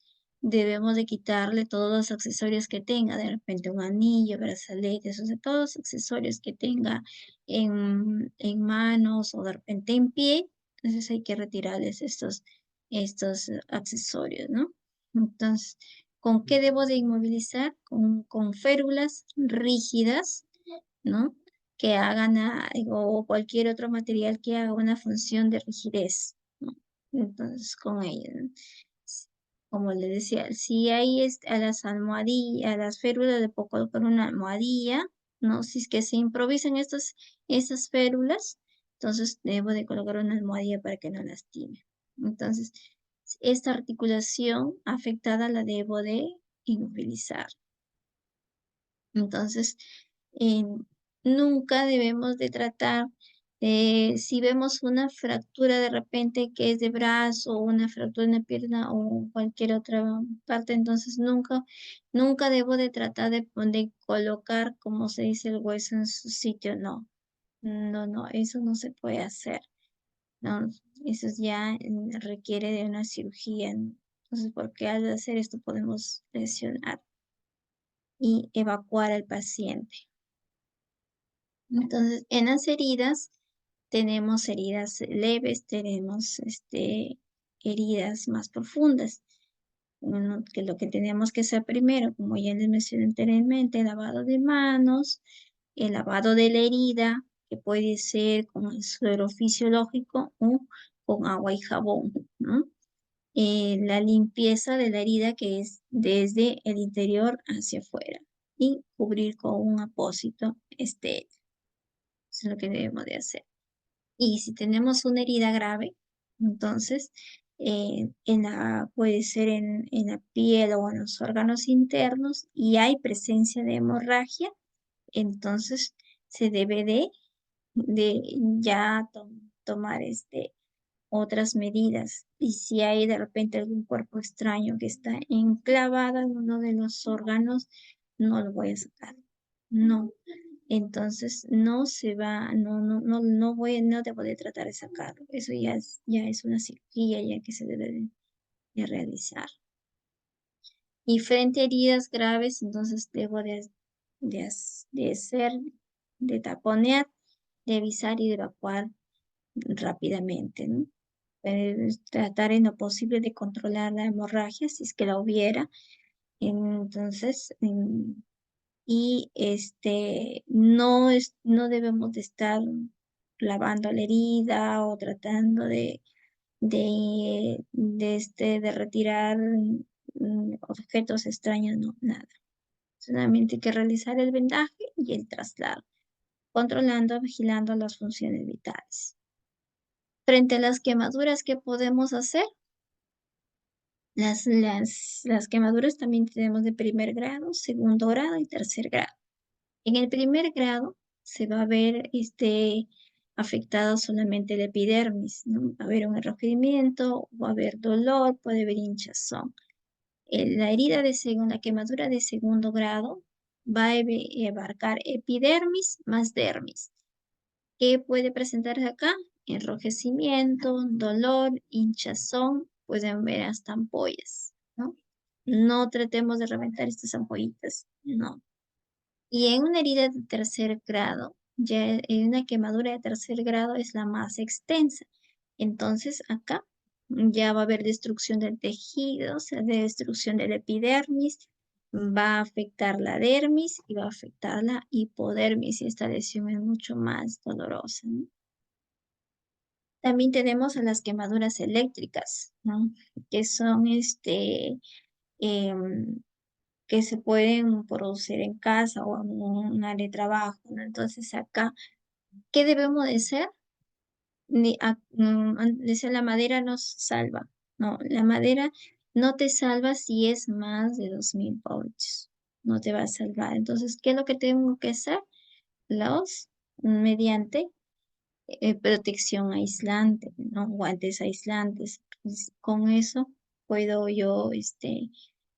debemos de quitarle todos los accesorios que tenga, de repente un anillo, brazaletes, o sea, todos los accesorios que tenga en manos o de repente en pie, entonces hay que retirarles estos accesorios, ¿no? Entonces, ¿con qué debo de inmovilizar? Con férulas rígidas, ¿no? Que hagan o cualquier otro material que haga una función de rigidez, ¿no? Entonces, con ello, ¿no? Como le decía, si hay a las almohadillas, a las férulas le puedo colocar una almohadilla, ¿no? Si es que se improvisan estas férulas, entonces debo de colocar una almohadilla para que no lastime. Entonces, esta articulación afectada la debo de inmovilizar. Entonces, eh, nunca debemos de tratar, si vemos una fractura de repente que es de brazo, o una fractura en la pierna o cualquier otra parte, entonces nunca debo de tratar de colocar, como se dice, el hueso en su sitio, no. No, eso no se puede hacer, no, eso ya requiere de una cirugía, ¿no? Entonces, porque al hacer esto podemos lesionar y evacuar al paciente. Entonces, en las heridas tenemos heridas leves, tenemos heridas más profundas. Bueno, que lo que tenemos que hacer primero, como ya les mencioné anteriormente, el lavado de manos, el lavado de la herida, que puede ser con el suero fisiológico o con agua y jabón, ¿no? La limpieza de la herida que es desde el interior hacia afuera y cubrir con un apósito estéril. Eso es lo que debemos de hacer. Y si tenemos una herida grave, entonces puede ser en la piel o en los órganos internos y hay presencia de hemorragia, entonces se debe de ya tomar otras medidas. Y si hay de repente algún cuerpo extraño que está enclavado en uno de los órganos, no lo voy a sacar. No. Entonces no se va, no debo de tratar de sacarlo. Eso ya es una cirugía ya que se debe de realizar. Y frente a heridas graves, entonces debo de hacer, de taponear, de avisar y de evacuar rápidamente, ¿no? Tratar en lo posible de controlar la hemorragia si es que la hubiera. Entonces, y no debemos de estar lavando la herida o tratando de retirar objetos extraños, no, nada. Solamente hay que realizar el vendaje y el traslado, controlando, vigilando las funciones vitales. Frente a las quemaduras, ¿qué podemos hacer? Las quemaduras también tenemos de primer grado, segundo grado y tercer grado. En el primer grado se va a ver afectado solamente el epidermis, ¿no? Va a haber un enrojecimiento, va a haber dolor, puede haber hinchazón. La quemadura de segundo grado va a abarcar epidermis más dermis. ¿Qué puede presentarse acá? Enrojecimiento, dolor, hinchazón, pueden haber hasta ampollas, ¿no? No tratemos de reventar estas ampollitas, no. Y en una herida de tercer grado, ya en una quemadura de tercer grado es la más extensa. Entonces acá ya va a haber destrucción del tejido, o sea, destrucción del epidermis, va a afectar la dermis y va a afectar la hipodermis y esta lesión es mucho más dolorosa, ¿no? También tenemos a las quemaduras eléctricas, ¿no? Que son em, que se pueden producir en casa o en un área de trabajo, ¿no? Entonces acá, ¿qué debemos de hacer? Dice la madera nos salva. No, la madera no te salva si es más de 2000 voltios. No te va a salvar. Entonces, ¿qué es lo que tengo que hacer? Mediante protección aislante, ¿no? Guantes aislantes. Pues, con eso puedo yo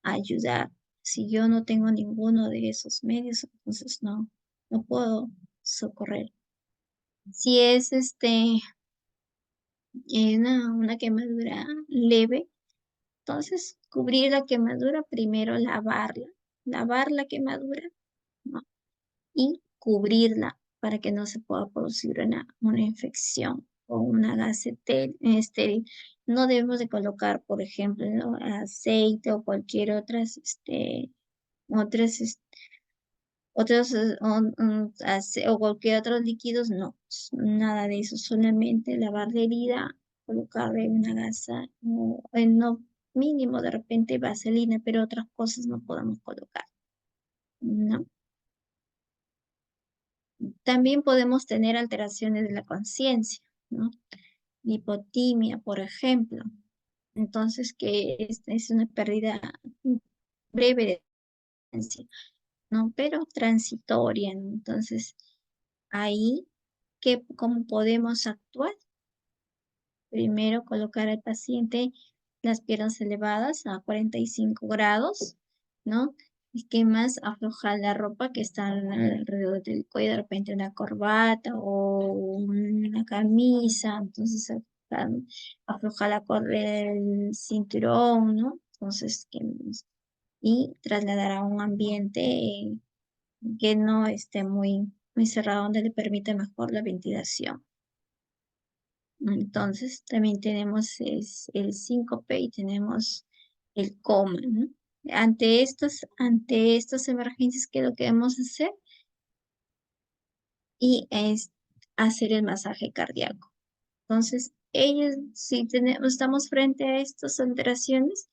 ayudar. Si yo no tengo ninguno de esos medios, entonces no puedo socorrer. Si es una quemadura leve, Entonces, cubrir la quemadura, primero lavar la quemadura, ¿no? Y cubrirla para que no se pueda producir una infección o una gasa estéril. No debemos de colocar, por ejemplo, ¿no?, aceite o cualquier otras, o cualquier otros líquidos, no, nada de eso, solamente lavar la herida, colocarle una gasa, o en no mínimo de repente vaselina, pero otras cosas no podemos colocar, ¿no? También podemos tener alteraciones de la conciencia, ¿no? Hipotimia, por ejemplo. Entonces, que es una pérdida breve de conciencia, ¿no? Pero transitoria, ¿no? Entonces, ahí, ¿cómo podemos actuar? Primero, colocar al paciente las piernas elevadas a 45 grados, ¿no? ¿Y qué más? Aflojar la ropa que está alrededor del cuello, de repente una corbata o una camisa, entonces aflojar el cinturón, ¿no? Entonces, y trasladar a un ambiente que no esté muy cerrado, donde le permita mejor la ventilación. Entonces, también tenemos el síncope y tenemos el coma, ¿no? Ante estas emergencias, ¿qué es lo que debemos hacer? Y es hacer el masaje cardíaco. Entonces, si estamos frente a estas alteraciones,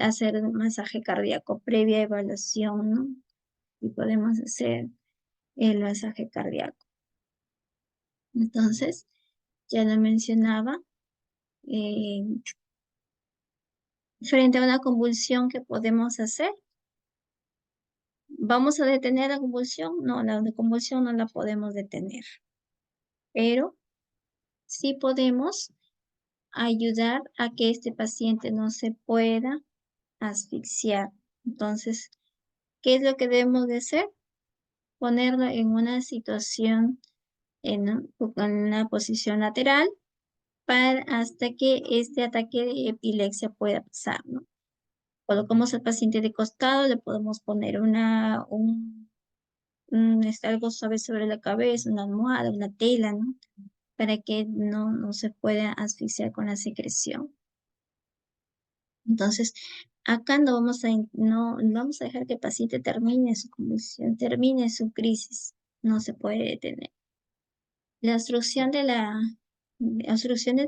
hacer el masaje cardíaco previa evaluación, ¿no? Y podemos hacer el masaje cardíaco. Entonces, ya lo mencionaba, eh, frente a una convulsión, ¿qué podemos hacer? ¿Vamos a detener la convulsión? No, la convulsión no la podemos detener, pero sí podemos ayudar a que este paciente no se pueda asfixiar. Entonces, ¿qué es lo que debemos de hacer? Ponerlo en una situación, en una posición lateral, hasta que este ataque de epilepsia pueda pasar, ¿no? Colocamos al paciente de costado, le podemos poner algo suave sobre la cabeza, una almohada, una tela, ¿no? Para que no se pueda asfixiar con la secreción. Entonces, acá no vamos a dejar que el paciente termine su convulsión, termine su crisis. No se puede detener. La obstrucciones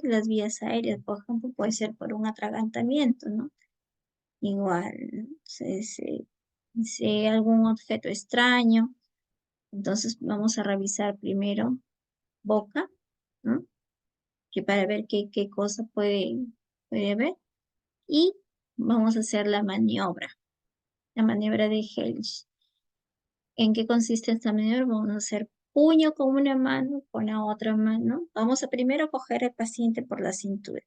de las vías aéreas, por ejemplo, puede ser por un atragantamiento, ¿no? Igual, ¿no? Si algún objeto extraño, entonces vamos a revisar primero boca, ¿no? Que para ver qué cosa puede haber. Y vamos a hacer la maniobra de Hellish. ¿En qué consiste esta maniobra? Vamos a hacer puño con una mano, con la otra mano. Vamos a primero coger al paciente por la cintura,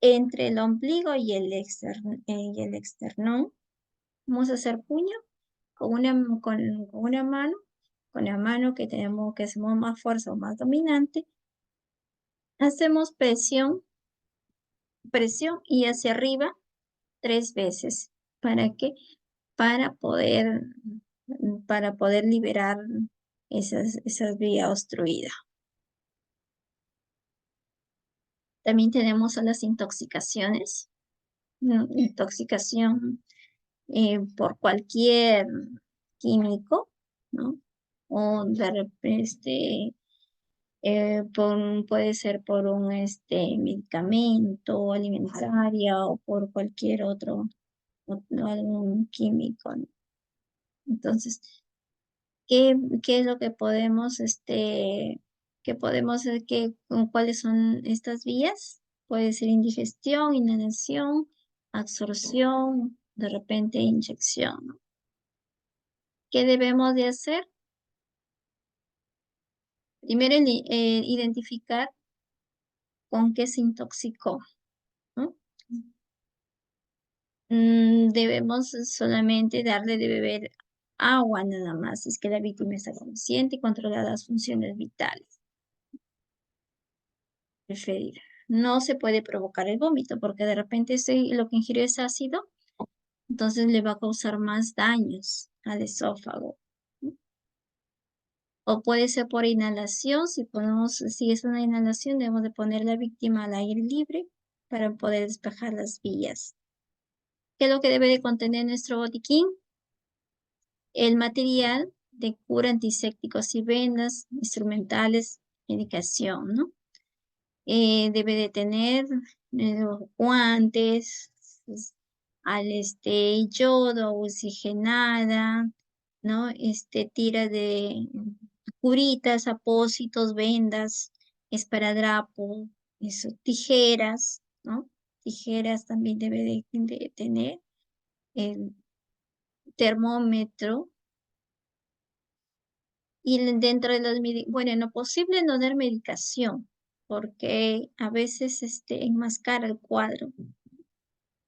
entre el ombligo y el externo. Vamos a hacer puño con una mano, con la mano que hacemos más fuerza o más dominante. Hacemos presión y hacia arriba 3 veces. ¿Para qué? Para poder, liberar esas vías obstruidas. También tenemos a las intoxicaciones. Intoxicación por cualquier químico, ¿no? O de repente puede ser por un medicamento alimentario o por cualquier otro, algún químico, ¿no? Entonces, ¿qué es lo que podemos hacer? ¿Cuáles son estas vías? Puede ser indigestión, inhalación, absorción, de repente inyección, ¿no? ¿Qué debemos de hacer? Primero, identificar con qué se intoxicó, ¿no? Debemos solamente darle de beber agua nada más, si es que la víctima está consciente y controla las funciones vitales. Preferir, no se puede provocar el vómito, porque de repente lo que ingirió es ácido, entonces le va a causar más daños al esófago. ¿No? O puede ser por inhalación, si es una inhalación, debemos de poner la víctima al aire libre para poder despejar las vías. ¿Qué es lo que debe de contener nuestro botiquín? El material de cura, antisépticos y vendas, instrumentales, medicación, ¿no? Debe de tener los guantes, yodo, oxigenada, ¿no? Tira de curitas, apósitos, vendas, esparadrapo, eso, tijeras, ¿no? Tijeras también debe de tener, el termómetro. Y dentro de bueno, en lo posible no dar medicación, porque a veces enmascara el cuadro.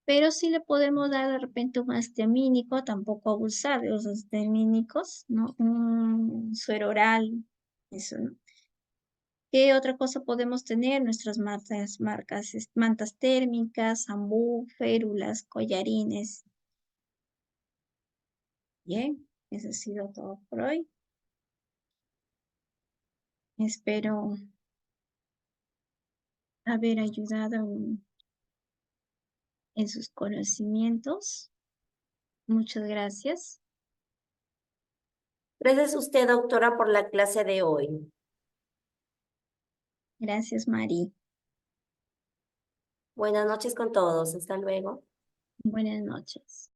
Pero sí le podemos dar de repente un antihistamínico, tampoco abusar de los antihistamínicos, ¿no? Un suero oral, eso, ¿no? ¿Qué otra cosa podemos tener? Nuestras marcas, mantas térmicas, ambú, férulas, collarines. Bien, eso ha sido todo por hoy. Espero haber ayudado en sus conocimientos. Muchas gracias. Gracias a usted, doctora, por la clase de hoy. Gracias, Mari. Buenas noches con todos. Hasta luego. Buenas noches.